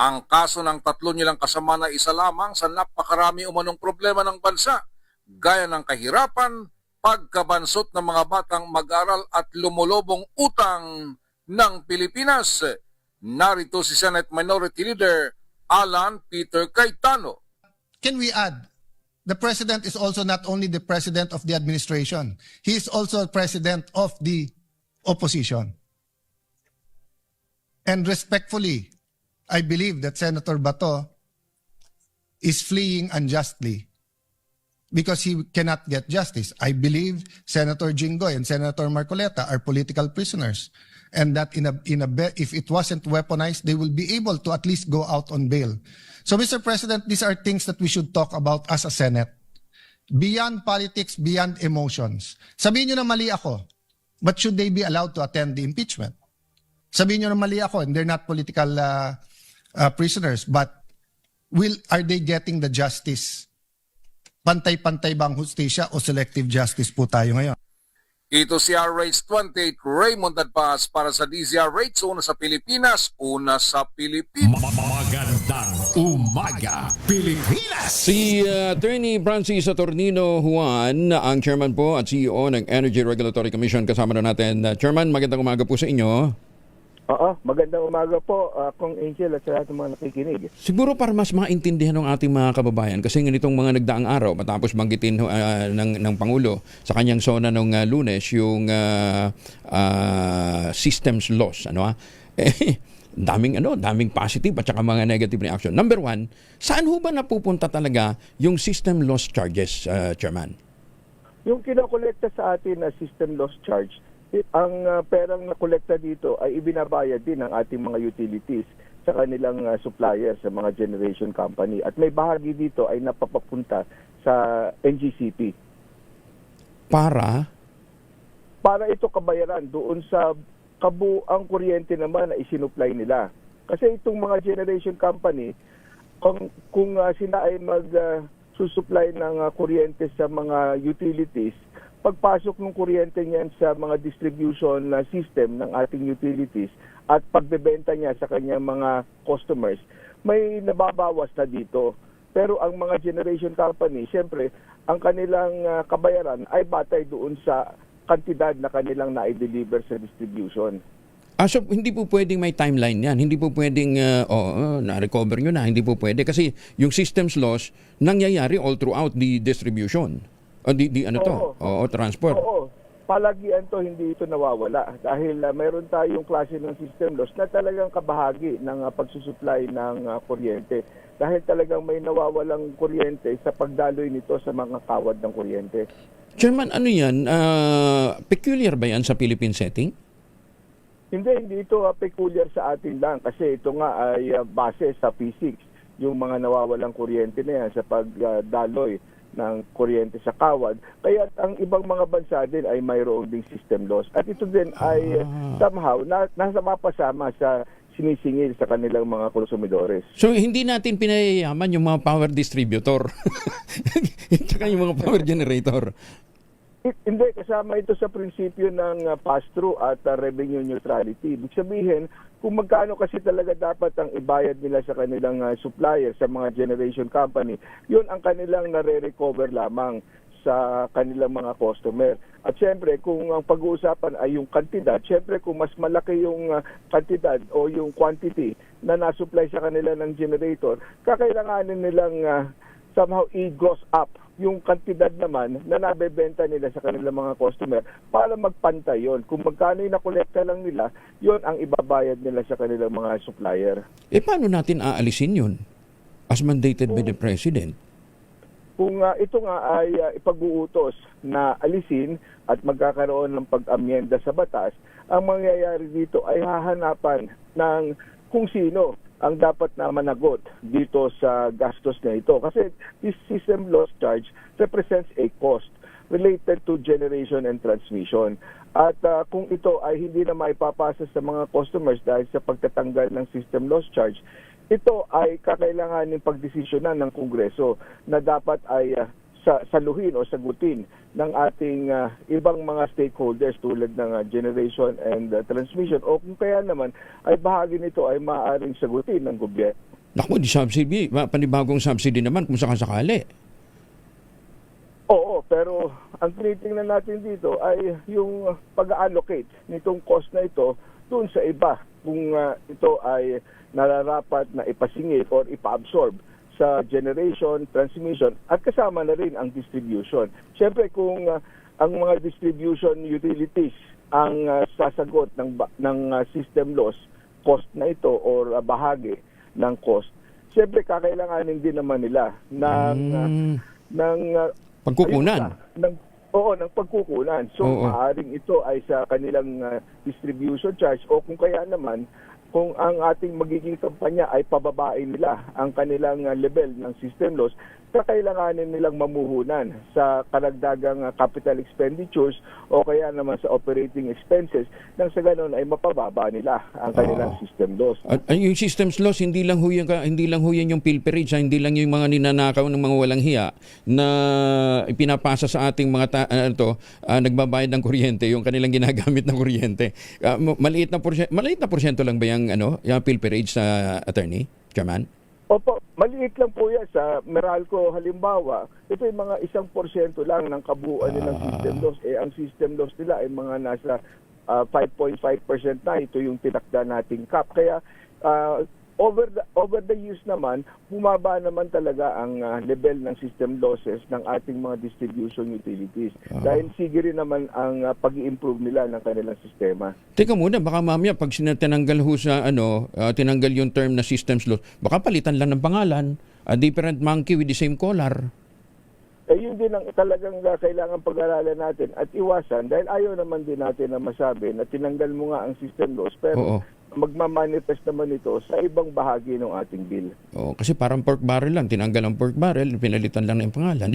Ang kaso ng tatlo nilang kasama na isa lamang sa napakarami umanong problema ng bansa, gaya ng kahirapan, pagkabansot ng mga batang mag-aral at lumulobong utang ng Pilipinas. Narito si Senate Minority Leader Alan Peter Cayetano. Can we add, the President is also not only the President of the administration, he is also President of the opposition. And respectfully, I believe that Senator Bato is fleeing unjustly because he cannot get justice. I believe Senator Jinggoy and Senator Marcoleta are political prisoners, and that if it wasn't weaponized, they will be able to at least go out on bail. So, Mr. President, these are things that we should talk about as a Senate. Beyond politics, beyond emotions. Sabihin nyo na mali ako, but should they be allowed to attend the impeachment? Sabihin nyo na mali ako, and they're not political prisoners, but are they getting the justice? Pantay-pantay bang hustisya o selective justice po tayo ngayon? Ito si RH28 Raymond Adpas para sa DZRH, una sa Pilipinas, una sa Pilipinas. Magandang umaga, Pilipinas! Si Attorney Francis Saturnino Juan, ang chairman po at CEO ng Energy Regulatory Commission, kasama na natin. Chairman, magandang umaga po sa inyo. Oo, magandang umaga po, Kong Angel at sa lahat ng mga nakikinig. Siguro para mas maintindihan ng ating mga kababayan, kasi nitong mga nagdaang araw, matapos banggitin ng Pangulo sa kanyang sona nung Lunes, yung systems loss, daming positive at saka mga negative reaction. Number one, saan ho ba napupunta talaga yung system loss charges, Chairman? Yung kinokolekta sa atin na system loss charge, ang perang nakolekta dito ay ibinabayad din ng ating mga utilities sa kanilang suppliers, sa mga generation company. At may bahagi dito ay napapapunta sa NGCP. Para ito kabayaran doon sa kabuang kuryente naman na isinupply nila. Kasi itong mga generation company, kung sila ay mag-susupply ng kuryente sa mga utilities, pagpasok ng kuryente niyan sa mga distribution system ng ating utilities at pagbebenta niya sa kanyang mga customers, may nababawas na dito. Pero ang mga generation company, siyempre, ang kanilang kabayaran ay batay doon sa kantidad na kanilang na-deliver sa distribution. So hindi po pwedeng may timeline yan. Hindi po pwedeng na-recover nyo na. Hindi po pwede kasi yung systems loss nangyayari all throughout the distribution. Transport. Oo. Palagian to, hindi ito nawawala. Dahil mayroon tayong klase ng system loss na talagang kabahagi ng pagsusupply ng kuryente. Dahil talagang may nawawalang kuryente sa pagdaloy nito sa mga kawad ng kuryente. Chairman, ano yan? Peculiar ba yan sa Philippine setting? Hindi ito peculiar sa atin lang. Kasi ito nga ay base sa P6. Yung mga nawawalang kuryente na yan sa pagdaloy ng kuryente sa kawad. Kaya ang ibang mga bansa din ay mayroon ding system loss. At ito din ay somehow nasa mapasama sa sinisingil sa kanilang mga konsumidores. So hindi natin pinayayaman yung mga power distributor at yung mga power generator. Hindi, kasama ito sa prinsipyo ng pass-through at revenue neutrality. Ibig sabihin, kung magkano kasi talaga dapat ang ibayad nila sa kanilang supplier, sa mga generation company, yun ang kanilang nare-recover lamang sa kanilang mga customer. At syempre, kung ang pag-uusapan ay yung kantidad, syempre kung mas malaki yung kantidad o yung quantity na nasupply sa kanila ng generator, kakailanganin nilang somehow i-gross up yung kantidad naman na nabebenta nila sa kanilang mga customer para magpantay yun. Kung magkano yung nakolekta lang nila, yun ang ibabayad nila sa kanilang mga supplier. Paano natin aalisin yun as mandated by the President? Kung ito nga ay ipag-uutos na alisin at magkakaroon ng pag-amyenda sa batas, ang mangyayari dito ay hahanapan ng kung sino ang dapat na managot dito sa gastos na ito. Kasi this system loss charge represents a cost related to generation and transmission. At kung ito ay hindi na maipapasa sa mga customers dahil sa pagtatanggal ng system loss charge, ito ay kakailanganin pagdesisyonan ng Kongreso na dapat ay saluhin o sagutin ng ating ibang mga stakeholders tulad ng generation and transmission, o kung kaya naman ay bahagi nito ay maaaring sagutin ng gobyerno. Naku, di subsidy, panibagong subsidy naman kung sakasakali. Oo, pero ang tinitingnan natin dito ay yung pag-allocate nitong cost na ito doon sa iba kung ito ay nararapat na ipasingit or ipa-absorb sa generation, transmission, at kasama na rin ang distribution. Siyempre kung ang mga distribution utilities ang sasagot ng system loss cost na ito or bahagi ng cost, siyempre kakailanganin din naman nila ng pagkukunan. Ng pagkukunan. So maaaring ito ay sa kanilang distribution charge, o kung kaya naman kung ang ating magiging kampanya ay pababain nila ang kanilang level ng system loss, kakailanganin nilang mamuhunan sa karagdagang capital expenditures o kaya naman sa operating expenses nang sa ganun ay mapababa nila ang kanilang system loss. At yung systems loss, hindi lang ho yan yung pilferage, hindi lang yung mga ninanakaw ng mga walang hiya na ipinapasa sa ating mga nagbabayad ng kuryente, yung kanilang ginagamit ng kuryente. Maliit na porsyento lang ba yung pilferage sa attorney, Chairman? Opo, maliit lang po yan. Sa Meralco halimbawa, ito ay mga 1% lang ng kabuuan nilang system loss. Ang system loss nila ay mga nasa 5.5% na. Ito yung tinakda nating cap. Kaya over the years naman, bumaba naman talaga ang level ng system losses ng ating mga distribution utilities. Dahil sige rin naman ang pag-i-improve nila ng kanilang sistema. Teka muna, baka mamaya pag tinanggal ho sa tinanggal yung term na systems loss, baka palitan lang ng pangalan, a different monkey with the same collar. Yun din ang talagang kailangan pag-aralan natin at iwasan, dahil ayaw naman din natin na masabi na tinanggal mo nga ang system loss, pero magmamanifest naman ito sa ibang bahagi ng ating bill. Kasi parang pork barrel lang, tinanggal ang pork barrel, pinalitan lang ng pangalan.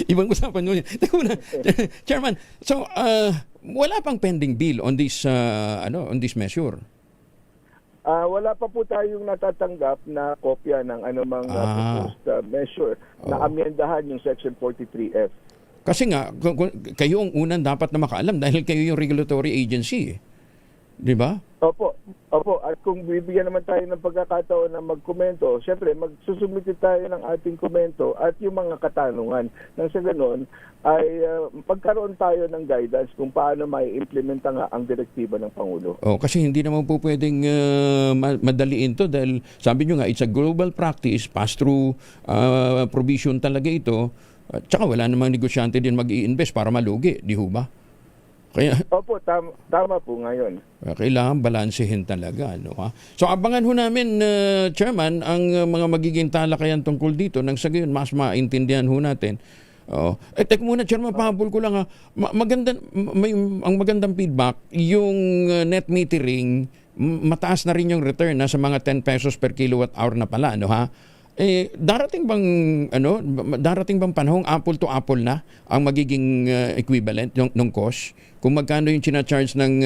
Ibang usapan nyo. Chairman, so wala pang pending bill on this measure? Wala pa po tayong natatanggap na kopya ng anumang proposed measure na amyendahan yung Section 43F. Kasi nga, kayo ang unang dapat na makaalam dahil kayo yung regulatory agency. Di ba? Opo. At kung bibigyan naman tayo ng pagkakataon na magkomento, syempre magsusumite tayo ng ating komento at yung mga katanungan. Nang sa ganon ay pagkaroon tayo ng guidance kung paano mai-implementa nga ang direktiba ng Pangulo. Kasi hindi naman po pwedeng madaliin to dahil sabi nyo nga, it's a global practice, pass-through provision talaga ito. At saka wala namang negosyante din mag-i-invest para malugi, di ho ba? Opo, tama po ngayon. Kailangan balansehin talaga. So abangan ho namin, Chairman, ang mga magiging talakayan tungkol dito nang sa gayon mas maintindihan ho natin. Tek muna, Chairman, pahabol ko lang. Ang magandang feedback, yung net metering, mataas na rin yung return sa mga 10 pesos per kilowatt hour na pala. Darating bang panahong apple to apple na ang magiging equivalent ng cost? Kung magkano yung china-charge ng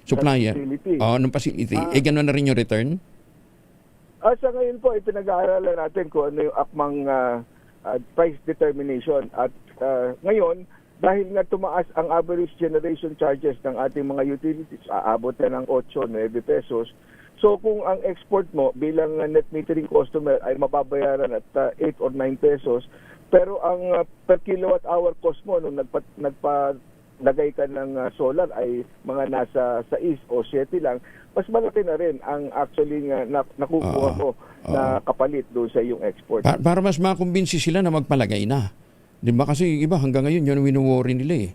supplier, ng facility, gano'n na rin yung return? Sa ngayon po, ipinag-aaralan natin kung ano yung akmang price determination. At ngayon, dahil nga tumaas ang average generation charges ng ating mga utilities, aabot na ng 8-9 pesos. So kung ang export mo bilang net metering customer ay mababayaran at 8 or 9 pesos, pero ang per kilowatt hour cost mo nung naglagay ka ng solar ay mga nasa 6 o 7 lang, mas malaki na rin ang actually nakukuha mo na kapalit doon sa iyong export. Para mas makumbinsi sila na magpalagay na. Di ba? Kasi iba hanggang ngayon yun ang wino-worry nila eh.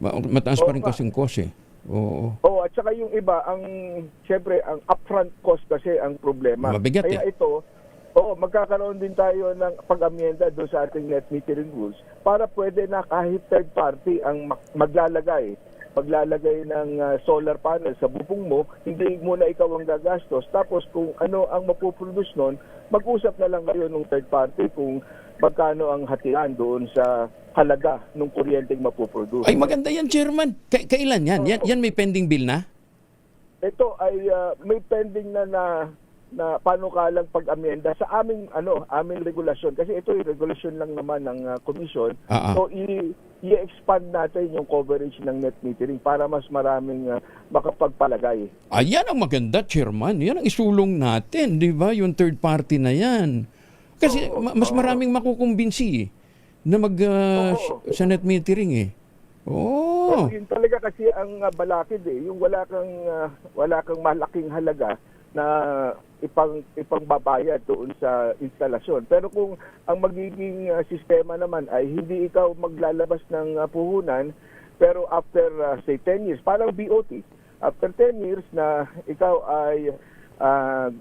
Mataas pa rin kasing cost eh. Oo. At saka yung iba, syempre, ang upfront cost kasi ang problema. Mabigat Kaya ito, magkakaroon din tayo ng pag-amyenda doon sa ating net metering rules para pwede na kahit third party ang maglalagay ng solar panel sa bubong mo, hindi muna ikaw ang gagastos. Tapos kung ano ang mapuproduce nun, mag-usap na lang kayo ng third party kung magkano ang hatian doon sa halaga ng kuryenteng mapuproduce. Ay, maganda yan, Chairman. Kailan yan? Yan may pending bill na? Ito ay may pending na panukalang pag-amyenda sa aming regulasyon, kasi ito ay regulasyon lang naman ng commission. So i-expand natin yung coverage ng net metering para mas maraming makapagpalagay. Ayan ang maganda, Chairman. Yan ang isulong natin, di ba? Yung third party na yan. Kasi mas maraming makukumbinsi na sa net metering eh. Yun talaga kasi ang balakid eh, yung wala kang malaking halaga na ipangbabayad doon sa instalasyon. Pero kung ang magiging sistema naman ay hindi ikaw maglalabas ng puhunan, pero after say 10 years, parang BOT, after 10 years na ikaw ay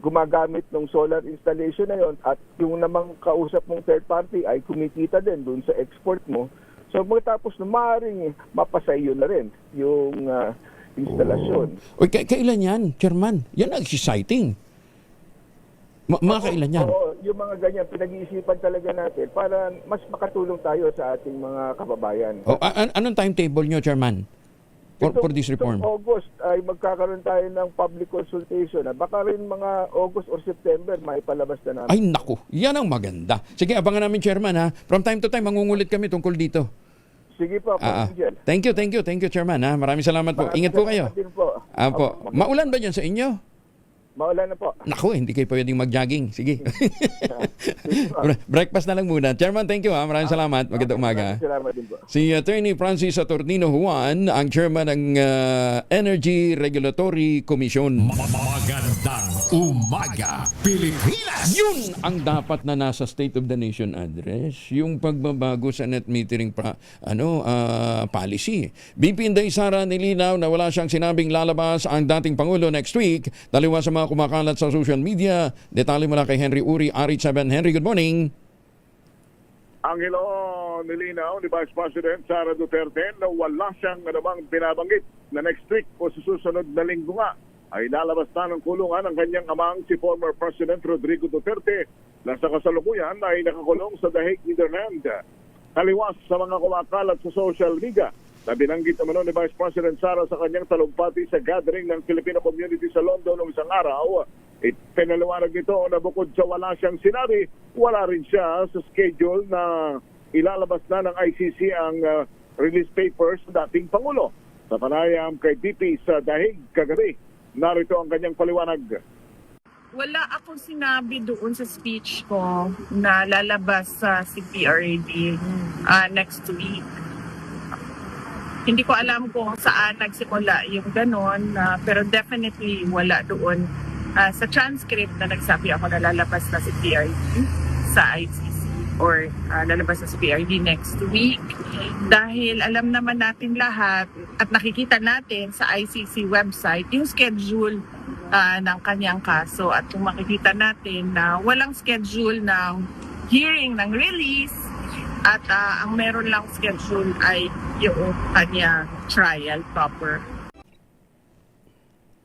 gumagamit ng solar installation na yon at yung namang kausap mong third party ay kumikita din doon sa export mo, so magtapos na maaaring mapasa iyo na rin yung instalasyon. Kailan yan, Chairman? Yan ang exciting. Kailan yan? Yung mga ganyan, pinag-iisipan talaga natin para mas makatulong tayo sa ating mga kababayan. Anong timetable nyo, Chairman? For this reform? August ay magkakaroon tayo ng public consultation. Baka rin mga August or September maipalabas na namin. Ay naku, yan ang maganda. Sige, abangan namin, Chairman ha. From time to time, mangungulit kami tungkol dito. Sige po, Angel. Thank you, Chairman ha. Maraming salamat po. Ingat po kayo. Apo. Maulan ba dyan sa inyo? Maulan na po. Naku, hindi kayo pwedeng mag-jogging. Sige. Breakfast na lang muna. Chairman, thank you ha. Maraming salamat. Magandang umaga. Salamat din po. Si Attorney Francis Saturnino Juan, ang chairman ng Energy Regulatory Commission. Magandang umaga, Pilipinas! Yun ang dapat na nasa State of the Nation address, yung pagbabago sa net metering policy. BP Inday Sara nilinaw na wala siyang sinabing lalabas ang dating Pangulo next week, daliwa sa mga kumakalat sa social media. Detalye mula kay Henry Uri, RH7. Henry, good morning. Angelo, nilinaw ni Vice President Sara Duterte na wala siyang namang binabanggit na next week o sa susunod na linggo nga ay lalabas na ng kulungan ang kanyang amang si former President Rodrigo Duterte na sa kasalukuyan ay nakakulong sa The Hague, Netherlands. Taliwas sa mga kumakalat sa social media na binanggit naman ni Vice President Sara sa kanyang talumpati sa gathering ng Filipino community sa London noong isang araw. Pinaliwanag nito na bukod sa wala siyang sinabi, wala rin siya sa schedule na ilalabas na ng ICC ang release papers sa dating Pangulo. Sa panayam kay DP sa The Hague kagabi, narito ang kanyang paliwanag. Wala akong sinabi doon sa speech ko na lalabas sa CPRAD next week. Hindi ko alam kung saan nagsimula yung ganon, pero definitely wala doon sa transcript na nagsabi ako na lalabas na si PRD sa ICC or lalabas na si PRD next week. Dahil alam naman natin lahat at nakikita natin sa ICC website yung schedule ng kanyang kaso. At kung makikita natin na walang schedule ng hearing ng release, at ang meron lang schedule ay yung kanya trial proper.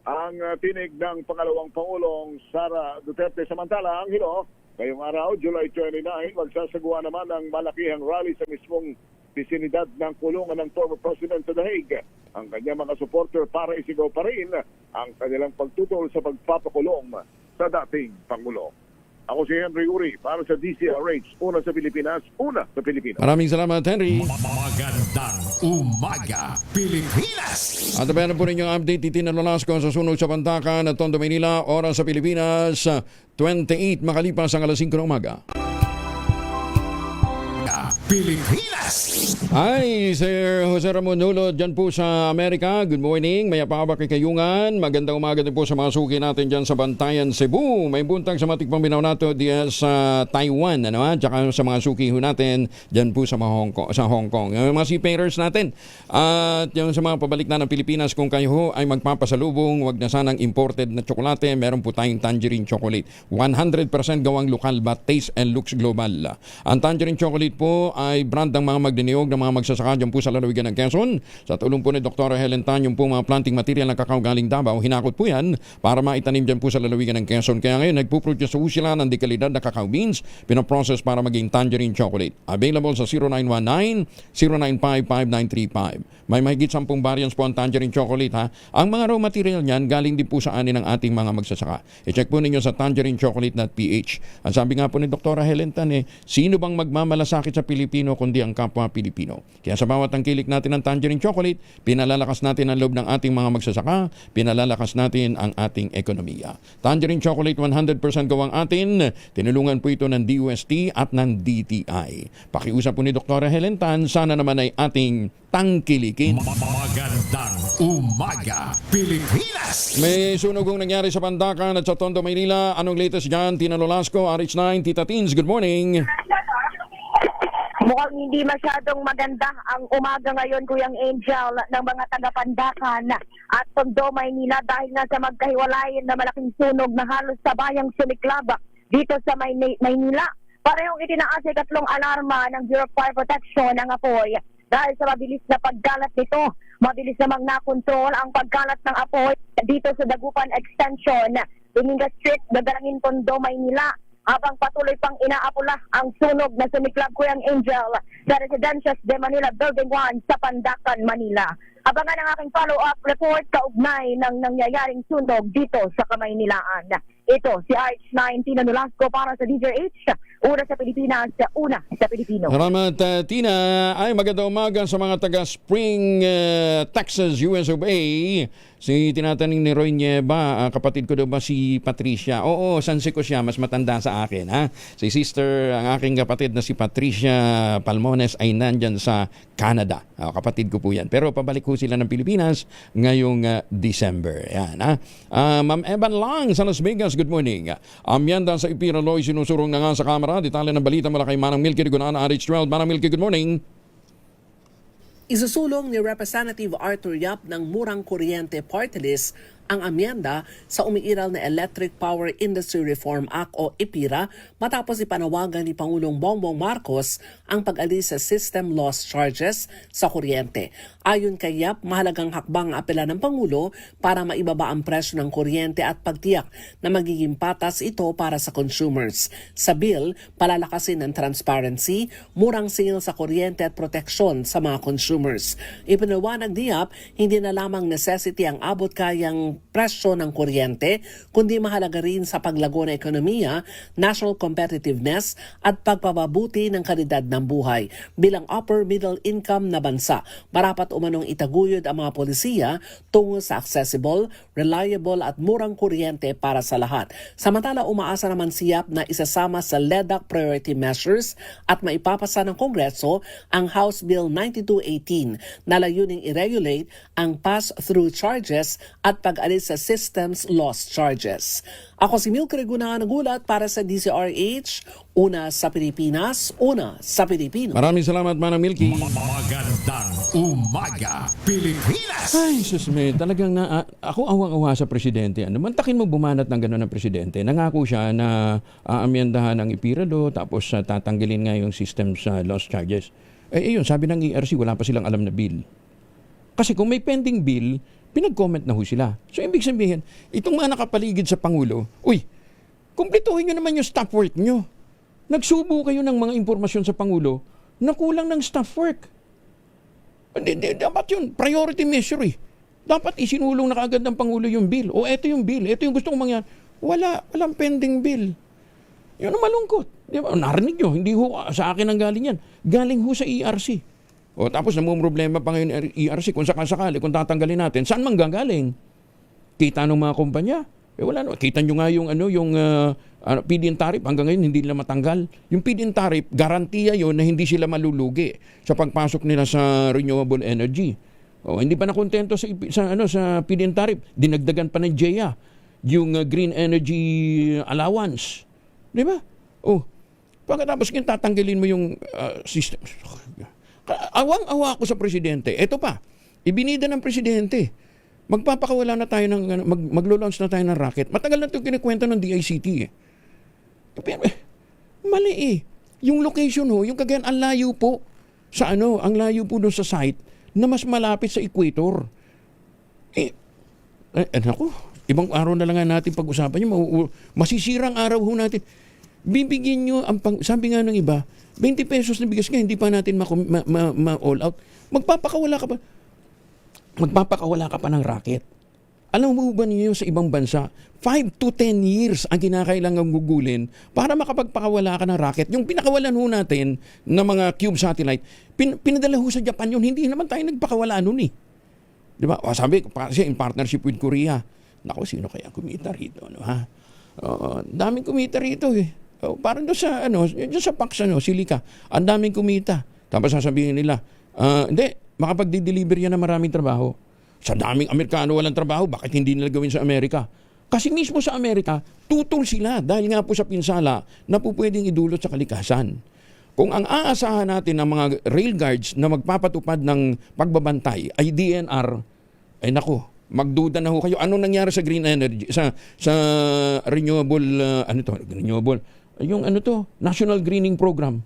Ang tinig ng pangalawang Pangulong Sara Duterte. Samantala, ang hilo, ngayong araw, July 29, magsasagawa naman ang malakihang rally sa mismong bisinidad ng kulungan ng former President sa The Hague. Ang kanyang mga supporter para isigaw pa rin ang kanilang pagtutol sa pagpapakulong sa dating Pangulo. Ako si Henry Uri para sa DCRH, una sa Pilipinas, una sa Pilipinas. Maraming salamat, Henry. Magandang umaga, Pilipinas! At abayan po ninyong update, Titina Nolasco sa sunog sa Pantacan at Tondo, Manila, oras sa Pilipinas, 28 makalipas ang alas 5 ng umaga. Pilipinas. Hi, Sir Jose Ramon Nulo dyan po sa Amerika. Good morning. May apaba kayungan. Magandang umaga din po sa mga suki natin dyan sa Bantayan, Cebu. May buntag sa matikpang binaw nato diyan sa Taiwan. Ano, tsaka sa mga suki ho natin dyan po sa Hong Kong. Yung mga seafarers natin. At yung sa mga pabalik na ng Pilipinas, kung kayo ho ay magpapasalubong, wag na sanang imported na tsokolate. Meron po tayong tangerine chocolate. 100% gawang lokal but taste and looks global. Ang tangerine chocolate po ay brand ng mga magdiniyog ng mga magsasaka dyan po sa lalawigan ng Quezon. Sa tulong po ni Dr. Helen Tan, yung po mga planting material ng kakao galing Davao, hinakot po yan para maitanim dyan po sa lalawigan ng Quezon. Kaya ngayon, nagpuproduce po sila ng dekalidad na kakao beans, pinoprocess para maging tangerine chocolate. Available sa 0919-095-5935. May mahigit 10 variants po ang tangerine chocolate, ha. Ang mga raw material niyan galing din po sa ani ng ating mga magsasaka. I-check po ninyo sa tangerinechocolate.ph. Ang sabi nga po ni Dr. Helen Tan, sino bang magmamalasakit sa Pilipino kundi ang kapwa Pilipino? Kaya sa bawat tangkilik natin ng tangerine chocolate, pinalalakas natin ang loob ng ating mga magsasaka, pinalalakas natin ang ating ekonomiya. Tangerine chocolate 100% gawang atin, tinulungan po ito ng DOST at ng DTI. Pakiusap po ni Dr. Helen Tan, sana naman ay ating tangkilikin. Magandang umaga, Pilipinas! May sunugong nangyari sa Pandacan at sa Tondo, Maynila. Anong latest dyan? Tina Lolasco, RH9, Tita Teens, good morning. Mukhang hindi masyadong maganda ang umaga ngayon, Kuyang Angel, ng mga taga-Pandacan at Tondo, Maynila dahil nga sa magkahiwalayan na malaking sunog na halos sa bayang sumiklab dito sa Maynila. Parehong itinaas ay 3 alarma ng Bureau of Fire Protection ng apoy. Dahil sa mabilis na paggalat nito, mabilis namang nakontrol ang paggalat ng apoy dito sa Dagupan Extension, Tuminga Street, Dagalangin, Tondo, Maynila. Habang patuloy pang inaapula ang sunog na sumiklab, Kuyang Angel, sa Residencias de Manila Building 1 sa Pandacan, Manila. Abangan ang aking follow-up report kaugnay ng nangyayaring sunog dito sa Kamaynilaan. Ito si RH9 Tina Nolasco para sa DZRH, una sa Pilipinas, una sa Pilipino. Salamat, Tina. Ay, magandang umaga sa mga taga Spring, Texas, US of A. Si tinatanong ni Roy Nieva, kapatid ko daw ba si Patricia? Oo, sansi ko siya, mas matanda sa akin. Ha? Si sister, ang aking kapatid na si Patricia Palmones ay nandyan sa Canada. Kapatid ko po yan. Pero pabalik ko sila ng Pilipinas ngayong December. Yan, ha? Ma'am Evan Lang sa Las Vegas, good morning. Amyanda sa Ipira Loy, sinusurong na nga sa kamera. Detalye ng balita mula kay Manang Milky Rigunaan, RH12. Manang Milky, good morning. Isusulong ni Representative Arthur Yap ng Murang Kuryente Party List ang amyenda sa umiiral na Electric Power Industry Reform Act o IPIRA matapos ipanawagan ni Pangulong Bongbong Marcos ang pag-alis sa system loss charges sa kuryente. Ayon kay Yap, mahalagang hakbang ang apela ng Pangulo para maibaba ang presyo ng kuryente at pagtiyak na magiging patas ito para sa consumers. Sa bill, palalakasin ang transparency, murang sale sa kuryente at proteksyon sa mga consumers. Ipinawanag ni Yap, hindi na lamang necessity ang abot kayang presyo ng kuryente, kundi mahalaga rin sa paglago ng ekonomiya, national competitiveness at pagpapabuti ng kalidad ng buhay. Bilang upper middle income na bansa, marapat umanong itaguyod ang mga polisiya tungo sa accessible, reliable at murang kuryente para sa lahat. Samantala, umaasa naman si Yap na isasama sa LEDAC priority measures at maipapasa ng Kongreso ang House Bill 9218 na layuning i-regulate ang pass-through charges at pag-alis sa systems loss charges. Ako si Milky Rigunaan, nagulat para sa DZRH, una sa Pilipinas, una sa Pilipino. Maraming salamat, Manang Milky. Magandang umaga, Pilipinas! Ay, sus me, talagang ako awang-awa sa presidente. Ano, mantakin mo bumanat ng gano'n ng presidente. Nangako siya na aamyendahan ang IPIRA do, tapos tatanggalin nga yung systems loss charges. Yun, sabi ng ERC, wala pa silang alam na bill. Kasi kung may pending bill, pinag-comment na ho sila. So, ibig sabihin, itong mga nakapaligid sa Pangulo, kumpletuhin nyo naman yung staff work nyo. Nagsubo kayo ng mga impormasyon sa Pangulo na kulang ng staff work. Dapat yun, priority measure eh. Dapat isinulong na kaagad ng Pangulo yung bill. O eto yung bill, eto yung gusto kong mangyari. Walang pending bill. Yun ang malungkot. Di ba? Narinig nyo, hindi ho sa akin ang galing yan. Galing ho sa ERC. O tapos namumroblema pa ngayon ERC kung sakasakali, kung tatanggalin natin, saan man gagaling? Kita ng mga kumpanya? Wala no. Kita nyo nga yung feed-in tariff hanggang ngayon hindi nila matanggal. Yung feed-in tariff, garantiya yon na hindi sila malulugi sa pagpasok nila sa renewable energy. Hindi pa nakontento sa feed-in tariff, dinagdagan pa ng GEA yung green energy allowance. Di ba? Pagkatapos yung tatanggalin mo yung system. Awang-awa ako sa presidente. Ito pa, ibinida ng presidente. Magpapakawala na tayo ng maglo-launch na tayo ng rocket. Matagal na 'tong kinikwento ng DICT eh. Pero, mali eh. Yung location yung Cagayan, ang layo po sa ang layo po doon sa site na mas malapit sa equator. Ako, ibang araw na lang natin pag-usapan yun. Masisirang araw natin. Bibigyan nyo, sabi nga ng iba, 20 pesos na bigas nga, hindi pa natin ma-all out. Magpapakawala ka pa ng racket. Alam mo ba niyo sa ibang bansa, 5 to 10 years ang kinakailangang gugulin para makapagpakawala ka ng racket. Yung pinakawalan natin ng mga Cube satellite, pinadala sa Japan yun. Hindi naman tayo nagpakawala nun eh. Di ba? Sabi, kasi in partnership with Korea. Naku, sino kaya kumita rito? Daming kumita rito eh. Parang doon sa PAX, Silica, ang daming kumita. Tapos sasabihin nila, hindi, makapag-deliver yan ng maraming trabaho. Sa daming Amerikano walang trabaho, bakit hindi nila gawin sa Amerika? Kasi mismo sa Amerika, tutol sila dahil nga po sa pinsala na po pwedeng idulot sa kalikasan. Kung ang aasahan natin ng mga rail guards na magpapatupad ng pagbabantay ay DNR, ay naku, magduda na kayo. Anong nangyari sa green energy, sa renewable, yung National Greening Program.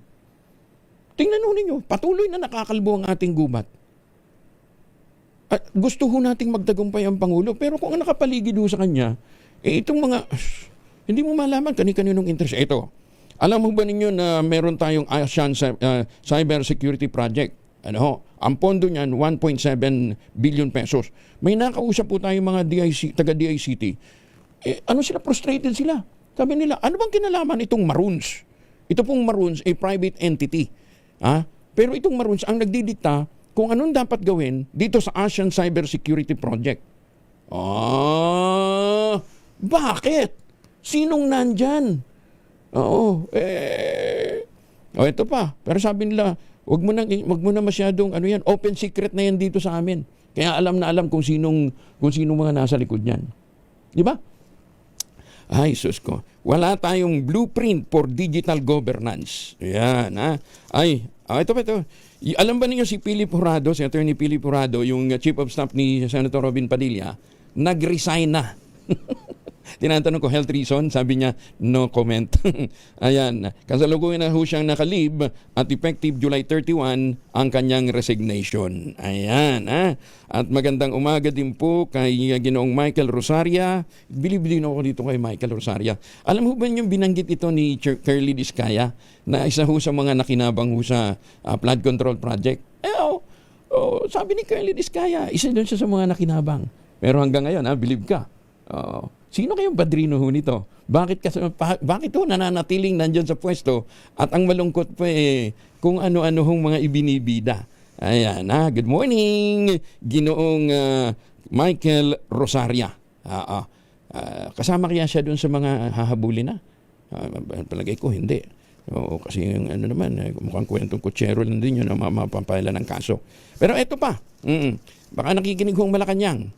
Tingnan ninyo, patuloy na nakakalbo ang ating gubat. At gusto nating magtagumpay ang Pangulo, pero kung ang nakapaligid sa kanya, itong mga, hindi mo malaman kani-kaninong interest. Ito, alam mo ba ninyo na meron tayong ASEAN Cyber Security Project? Ang pondo niyan, 1.7 billion pesos. May nakausap po tayong mga taga-DICT. Sila? Frustrated sila. Sabi nila, ano bang kinalaman itong Maroons? Ito pong Maroons ay private entity. Pero itong Maroons ang nagdidikta kung anong dapat gawin dito sa ASEAN Cyber Security Project. Bakit? Sinong nandyan? Ito pa. Pero sabi nila, wag mo na masyadong open secret na yan dito sa amin. Kaya alam na alam kung sinong mga nasa likod niyan. Di ba? Ay, sus ko. Wala tayong blueprint for digital governance. Yan, ito. Alam ba niyo si Senator Philip Jurado, yung Chief of Staff ni Senator Robin Padilla, nag-resign na. Tinatanong ko, health reason? Sabi niya, no comment. Ayan. Kasalukuyan na siyang nakalib at effective July 31 ang kanyang resignation. Ayan. At magandang umaga din po kay Ginoong Michael Rosaria. Believe din ako dito kay Michael Rosaria. Alam mo ba yung binanggit ito ni Curly Discaya na isa sa mga nakinabang sa flood control project? Sabi ni Curly Discaya, isa doon siya sa mga nakinabang. Pero hanggang ngayon, believe ka. Sino kayong padrino nito? Bakit nananatiling nandyan sa pwesto at ang malungkot pa kung ano-ano mga ibinibida. Ayan, good morning, Ginoong Michael Rosaria. Kasama kaya siya doon sa mga hahabulin na? Palagay ko, hindi. Kasi yung mukhang kwentong kutsero lang din yun na mapapaila ng kaso. Pero eto pa, baka nakikinig hong Malacanang.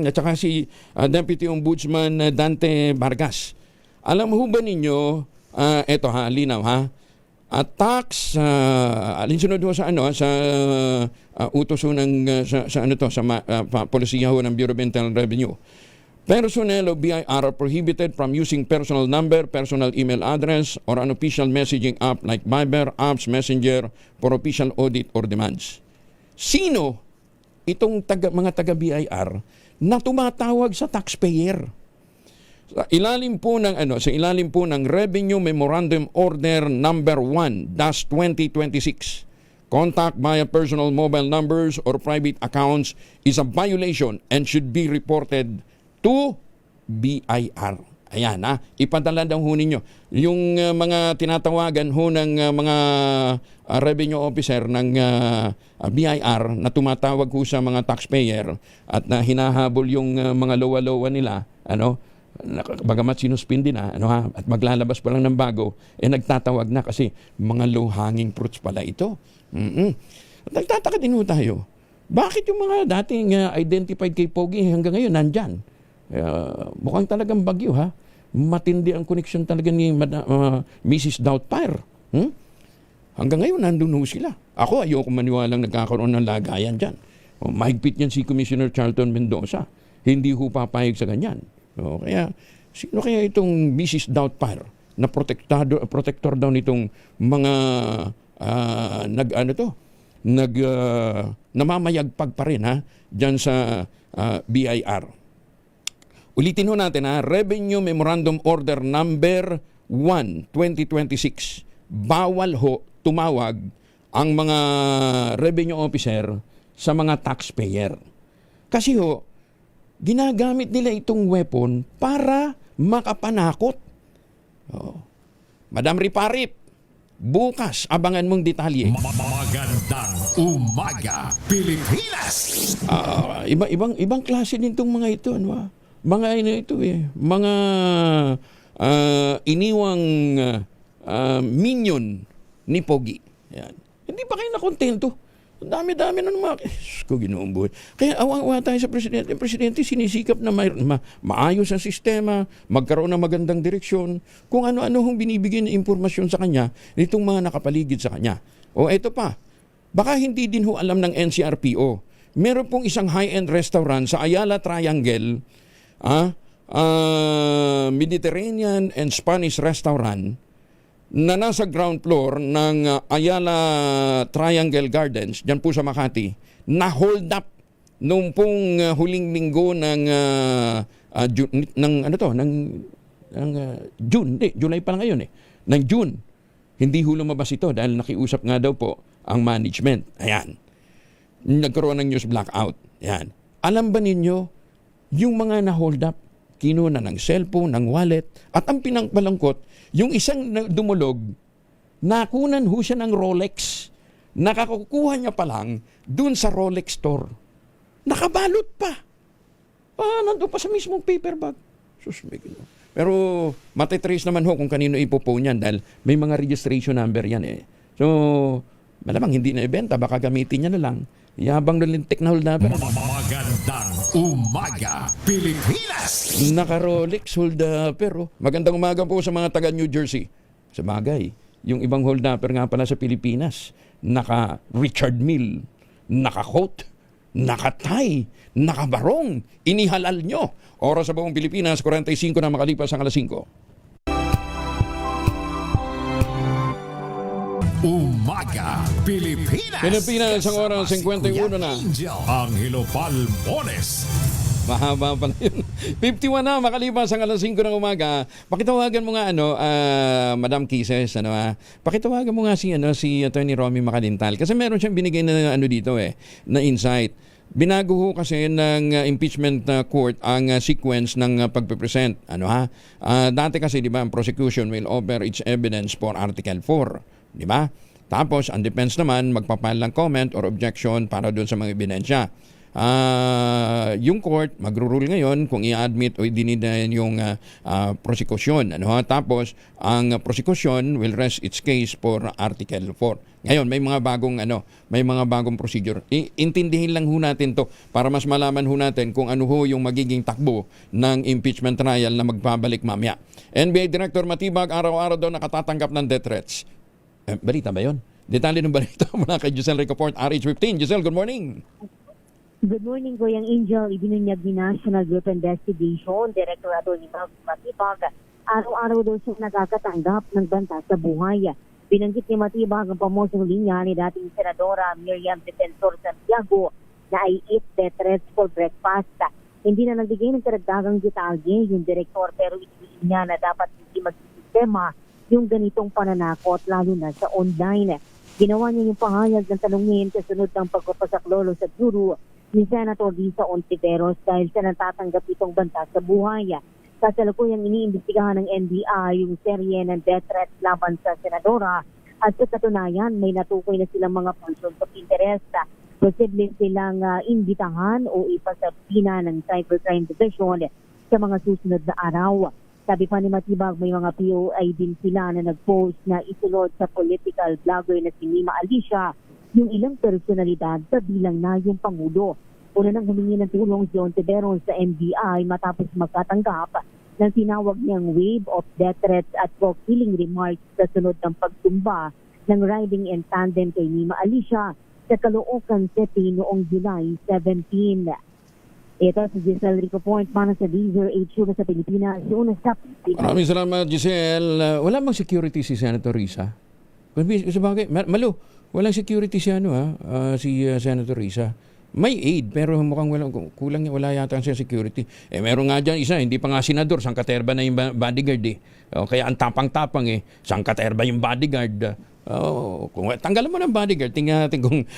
At saka si Deputy Ombudsman Dante Vargas. Alam mo ba ninyo, eto linaw attacks, alinsunod ho sa utos ho ng, sa polisiya ho ng Bureau of Internal Revenue. Personnel of BIR are prohibited from using personal number, personal email address, or an official messaging app like Viber, apps, Messenger for official audit or demands. Sino itong mga taga-BIR na tumatawag sa taxpayer? Sa ilalim po ng Revenue Memorandum Order number 1-2026, contact via personal mobile numbers or private accounts is a violation and should be reported to BIR. Ayan, ipadala daw ho ninyo. Yung mga tinatawagan ho ng mga revenue officer ng BIR na tumatawag ho sa mga taxpayer at na hinahabol yung mga lowa-lowa nila, bagamat sinuspindi na, at maglalabas pa lang ng bago, nagtatawag na kasi mga low-hanging fruits pala ito. At nagtataka din tayo, bakit yung mga dating identified kay Pogi hanggang ngayon nandyan? Mukhang talagang bagyo, ha? Matindi ang connection talaga ni Mrs. Doubtfire. Hanggang ngayon, nandun sila. Ako, ayoko maniwalang nagkakaroon ng lagayan dyan. Mahigpit yan si Commissioner Charlton Mendoza. Hindi ho papayag sa ganyan. Kaya, sino kaya itong Mrs. Doubtfire na protector daw nitong mga namamayagpag pa rin, ha? Dyan sa BIR. Ulitin ho natin, ha? Revenue Memorandum Order Number 1, 2026. Bawal ho tumawag ang mga revenue officer sa mga taxpayer. Kasi ho, ginagamit nila itong weapon para makapanakot. Madam Riparip, bukas abangan mong detalye. Magandang umaga, Pilipinas! Ibang klase din itong mga ito. Mga mga iniwang minion ni Pogi. Yan. Hindi pa kayo nakontento. Ang dami-dami na naman. Ginoong buhay. Kaya awang-awa tayo sa Presidente. Ang Presidente sinisikap na maayos ang sistema, magkaroon ng magandang direksyon, kung ano-ano hong binibigyan ng impormasyon sa kanya nitong mga nakapaligid sa kanya. O eto pa, baka hindi din ho alam ng NCRPO. Meron pong isang high-end restaurant sa Ayala Triangle, Mediterranean and Spanish restaurant, na nasa ground floor ng Ayala Triangle Gardens, dyan po sa Makati, na hold up nung pong huling linggo ng June, July pa lang ngayon ng June. Hindi ho lumabas ito dahil nakiusap nga daw po ang management. Ayan. Nagkaroon ng news blackout. Ayan. Alam ba ninyo, yung mga na-hold up, kinuna ng cellphone, ng wallet, at ang pinangbalangkot, yung isang dumulog, nakunan ho siya ng Rolex. Nakakukuha niya pa lang dun sa Rolex store. Nakabalot pa. Nandun pa sa mismong paper bag. Pero matitrace naman ho kung kanino ipopo niyan dahil may mga registration number yan . So, malamang hindi na ibenta, baka gamitin niya na lang. Yabang nalintik na holdaper. Magandang umaga, Pilipinas! Naka-Rolex holdaper. Magandang umaga po sa mga taga New Jersey. Sa bagay, yung ibang holdaper nga pala sa Pilipinas, naka-Richard Mille, naka-coat, naka-tie, naka-barong, inihalal nyo. Oras sa buong Pilipinas, 45 na makalipas ang 5:00. Umaga, Pilipinas! Pilipinas ang oras 51 na. Angelo Palmones. Mahaba pa yun. 51 na, makalipas ang 5:00 ng umaga. Pakitawagan mo nga Madam Kisses, pakitawagan mo nga si Attorney Romy Macalintal kasi meron siyang binigay na dito na insight. Binago ho kasi ng impeachment court ang sequence ng pagpe-present. Dati kasi, di ba, ang prosecution will offer its evidence for Article 4. Di ba? Tapos, ang defense naman, magpapile ng comment or objection para doon sa mga ebidensya. Yung court, magro-rule ngayon kung i-admit o i-deny yung prosecution. Tapos, ang prosecution will rest its case for Article 4. Ngayon, may mga bagong procedure. Intindihin lang ho natin to para mas malaman ho natin kung ano ho yung magiging takbo ng impeachment trial na magpabalik mamaya. NBA Director Matibag, araw-araw daw nakatatanggap ng death threats. Balita ba yun? Detalye ng balita mula kay Giselle Ricoport, RH15. Giselle, good morning. Good morning, Goyang Angel. Ibinunyag ni National Youth Investigation Director Atty. Matibag. Araw-araw daw siya nakakatanggap ng banta sa buhay. Binanggit ni Matibag ang pamosong linya ni dating Senadora Miriam Defensor Santiago na ay eat death threats for breakfast. Hindi na nagbigay ng karagdagang detalye yung direktor pero itinuloy niya na dapat hindi magsisistema yung ganitong pananakot lalo na sa online. Ginawa niya yung pahayag ng tanungin kasunod ng pagpapasaklolo sa guru ni Senator Risa Ontiveros dahil sa natatanggap itong banta sa buhay. Kasalukuyang iniimbestigahan ng NBI yung serye ng death threats laban sa Senadora at sa katunayan may natukoy na silang mga persons of interest. Posible silang imbitahan o ipasabina ng Cybercrime Division sa mga susunod na araw. Sabi pa ni Matibag, may mga POI din sila na nag-post na isunod sa political blogger na si Mima Alicia yung ilang personalidad sa bilang na yung Pangulo. Una nang humingi ng tulong si Ontiveros sa NBI matapos magkatanggap ng tinawag niyang wave of death threats at killing remarks sa sunod ng pagtumba ng riding in tandem kay Mima Alicia sa Caloocan City noong July 17. Ito si Giselle Rico Point para sa D0HQ sa Pilipinas. Una sa Pilipinas. Maraming salamat, Giselle. Wala bang security si Senator Risa? Sabagay, Malo, walang security si si Senator Risa. May aid, pero mukhang wala yata siya security. Meron nga dyan isa, hindi pa nga senador, sangkaterba na yung bodyguard eh. Kaya ang tapang-tapang eh, sangkaterba yung bodyguard. Kung tanggalan mo ng bodyguard, tingnan natin kung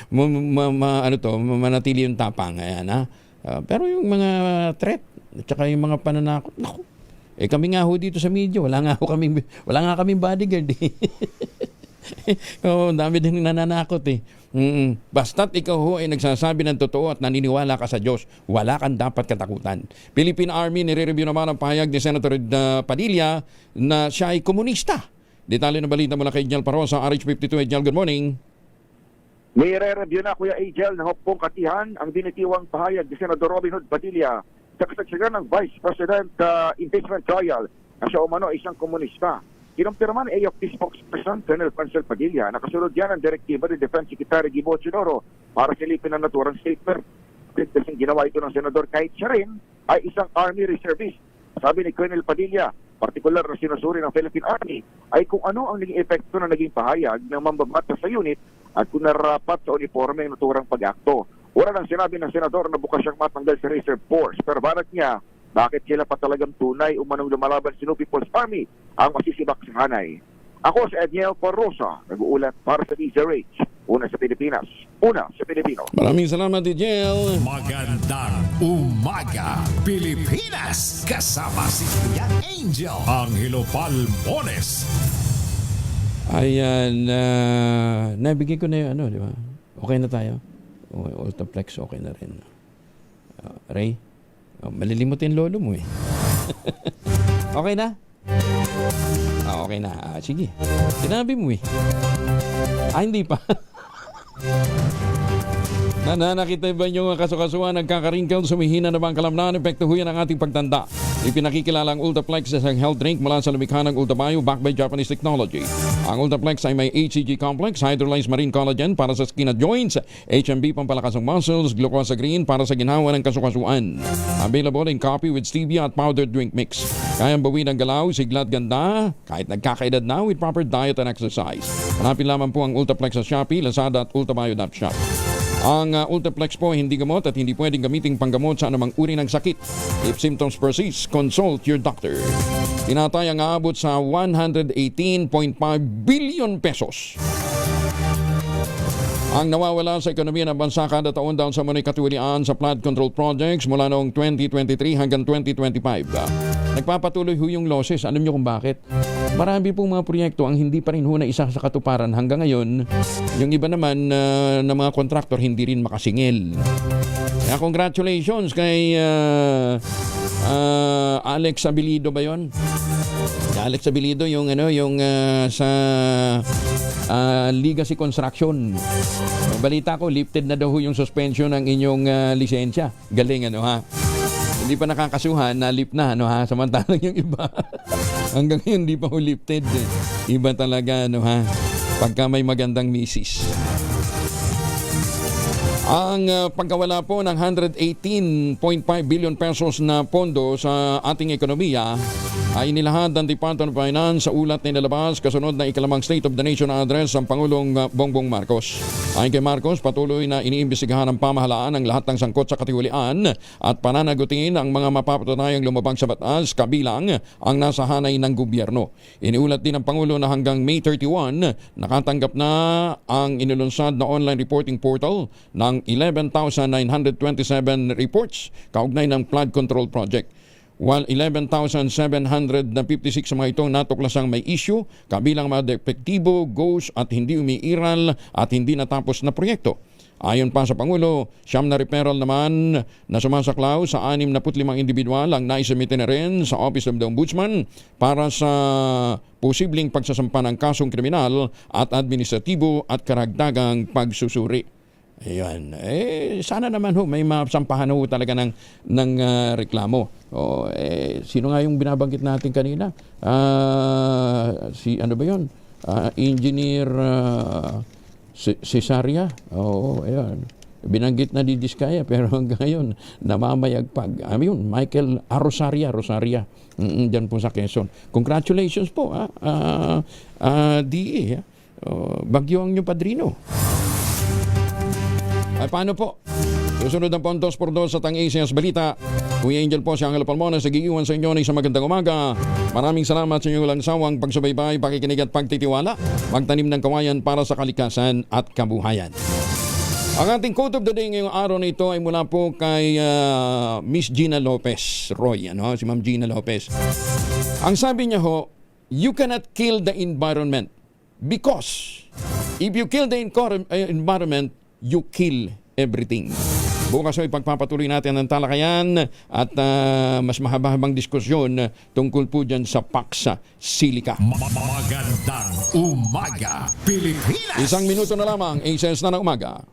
manatili yung tapang. Ayan, ha? Pero yung mga threat at saka yung mga pananakot, naku, kami nga ho dito sa media, wala nga kaming bodyguard eh. Dami din nananakot eh. Basta't ikaw ho ay nagsasabi ng totoo at naniniwala ka sa Diyos, wala kang dapat katakutan. Philippine Army nire-review naman ang pahayag ni Senator Padilla na siya ay komunista. Detalye na balita mula kay Jel Parosa, RH52. Jel, good morning. Nire-review na Kuya Angel na hopong katihan ang dinitiwang pahayag ni Senador Robin Hood Padilla sa kasaksigan ng Vice President impeachment trial na siya umano isang komunista. Kinumpirma ni AFP spokesperson Colonel Francel Padilla na kasunod yan ang direktiba ni Defense Secretary Gibo Chidoro para silipin ang naturang statement. Kasing ginawa ito ng Senador kahit siya rin ay isang Army Reservist. Sabi ni Colonel Padilla, partikular na sinusuri ng Philippine Army ay kung ano ang naging epekto na naging pahayag ng mambabata sa unit at kung narapat sa uniforme ang naturang pag-akto. Wala nang sinabi ng senador na bukas siyang matanggal sa reserve force. Pero banat niya, bakit sila pa talagang tunay umanong lumalaban si New People's Army ang masisibak sa hanay. Ako si Edniel Corrosa, nag-uulat para sa DZRH. Una sa Pilipinas, una sa Pilipino. Maraming salamat, Edniel. Magandang umaga, Pilipinas! Kasama si Kuya Angel, Angelo Palmones. Ayan, nabigay ko na yung di ba? Okay na tayo. Ultraplex, okay na rin. Ray, malilimutin lolo mo eh. Okay na? Okay na. Sige, sinabi mo eh. Hindi pa. Nakita ba yung kasukasuan nagkakaringkal, sumihina na ba ang kalamnan, epekto ho yan ang ating pagtanda. Ipinakikilala ang Ultraplex sa isang health drink mula sa lumikha ng Ultabio backed by Japanese technology. Ang Ultraplex ay may HCG complex, hydrolyzed marine collagen para sa skin at joints, HMB pampalakas ng muscles, glucosa green para sa ginhawa ng kasukasuan. Available in coffee with stevia at powdered drink mix. Kayang bawin ang galaw, sigla at ganda, kahit nagkakaedad na with proper diet and exercise. Hanapin lamang po ang Ultraplex sa Shopee, Lazada at ultabio.shop. Ang Ultraplex po hindi gamot at hindi pwedeng gamiting panggamot sa anumang uri ng sakit. If symptoms persist, consult your doctor. Tinatay ang aabot sa 118.5 billion pesos ang nawawala sa ekonomiya ng bansa kada taon dahil sa mga katiwalian sa flood control projects mula noong 2023 hanggang 2025. Nagpapatuloy ho yung losses. Alam niyo kung bakit? Marami pong mga proyekto ang hindi pa rin ho na isa sa katuparan hanggang ngayon. Yung iba naman na mga kontraktor hindi rin makasingil. Kaya congratulations kay Alex Abilido ba yun? Alex Abilido yung sa Legacy Construction. Balita ko lifted na daw yung suspension ng inyong lisensya. Galing ha. Hindi pa nakakasuhan, na-lift na ha. Samantalang yung iba hanggang ngayon hindi pa lifted. Iba talaga ha. Pagka may magandang misis. Ang pagkawala po ng 118.5 billion pesos na pondo sa ating ekonomiya ay inilahad ng Department of Finance sa ulat na inilabas kasunod na ikalamang State of the Nation address ng Pangulong Bongbong Marcos. Ayon kay Marcos, patuloy na iniimbestigahan ng pamahalaan ang lahat ng sangkot sa katiwalian at pananagutin ang mga mapapatunayang lumabag sa batas kabilang ang nasa hanay ng gobyerno. Iniulat din ng Pangulo na hanggang May 31, nakatanggap na ang inilunsad na online reporting portal ng 11,927 reports kaugnay ng flood control project. While 11,756 sa mga ito natuklasang may issue, kabilang mga depektibo, ghost at hindi umiiral at hindi natapos na proyekto. Ayon pa sa Pangulo, 9 na referral naman na sumasaklaw sa 65 individual ang naisumite na rin sa Office of the Ombudsman para sa posibleng pagsasampa ng kasong kriminal at administratibo at karagdagang pagsusuri. Ayan. Sana naman may masampahan talaga ng reklamo. Sino nga yung binabanggit natin kanina? Ano ba yun? Engineer Cesaria. Oo, ayan. Binanggit na di Diskaya pero hanggang ngayon namamayagpag. Michael Rosaria. Diyan po sa Quezon. Congratulations po, DE. Bagyo ang inyong padrino. Ay, paano po? Susunod ang Pontos por Dos sa Tang-Asias Balita. Kuya Angel po, si Angelo Palmones, nag-iiwan sa inyo ng isang magandang umaga. Maraming salamat sa inyong walang sawang pagsubaybay, pakikinig at pagtitiwala. Magtanim ng kawayan para sa kalikasan at kabuhayan. Ang ating quote of the day ngayong araw na ito ay mula po kay Miss Gina Lopez Roy, si Ma'am Gina Lopez. Ang sabi niya you cannot kill the environment because if you kill the environment, you kill everything. Bukas ay pagpapatuloy natin ang talakayan at mas mahaba-habang diskusyon tungkol po dyan sa Paksa Silica. Magandang umaga, Pilipinas! 1 minuto na lamang, 8 na ng umaga.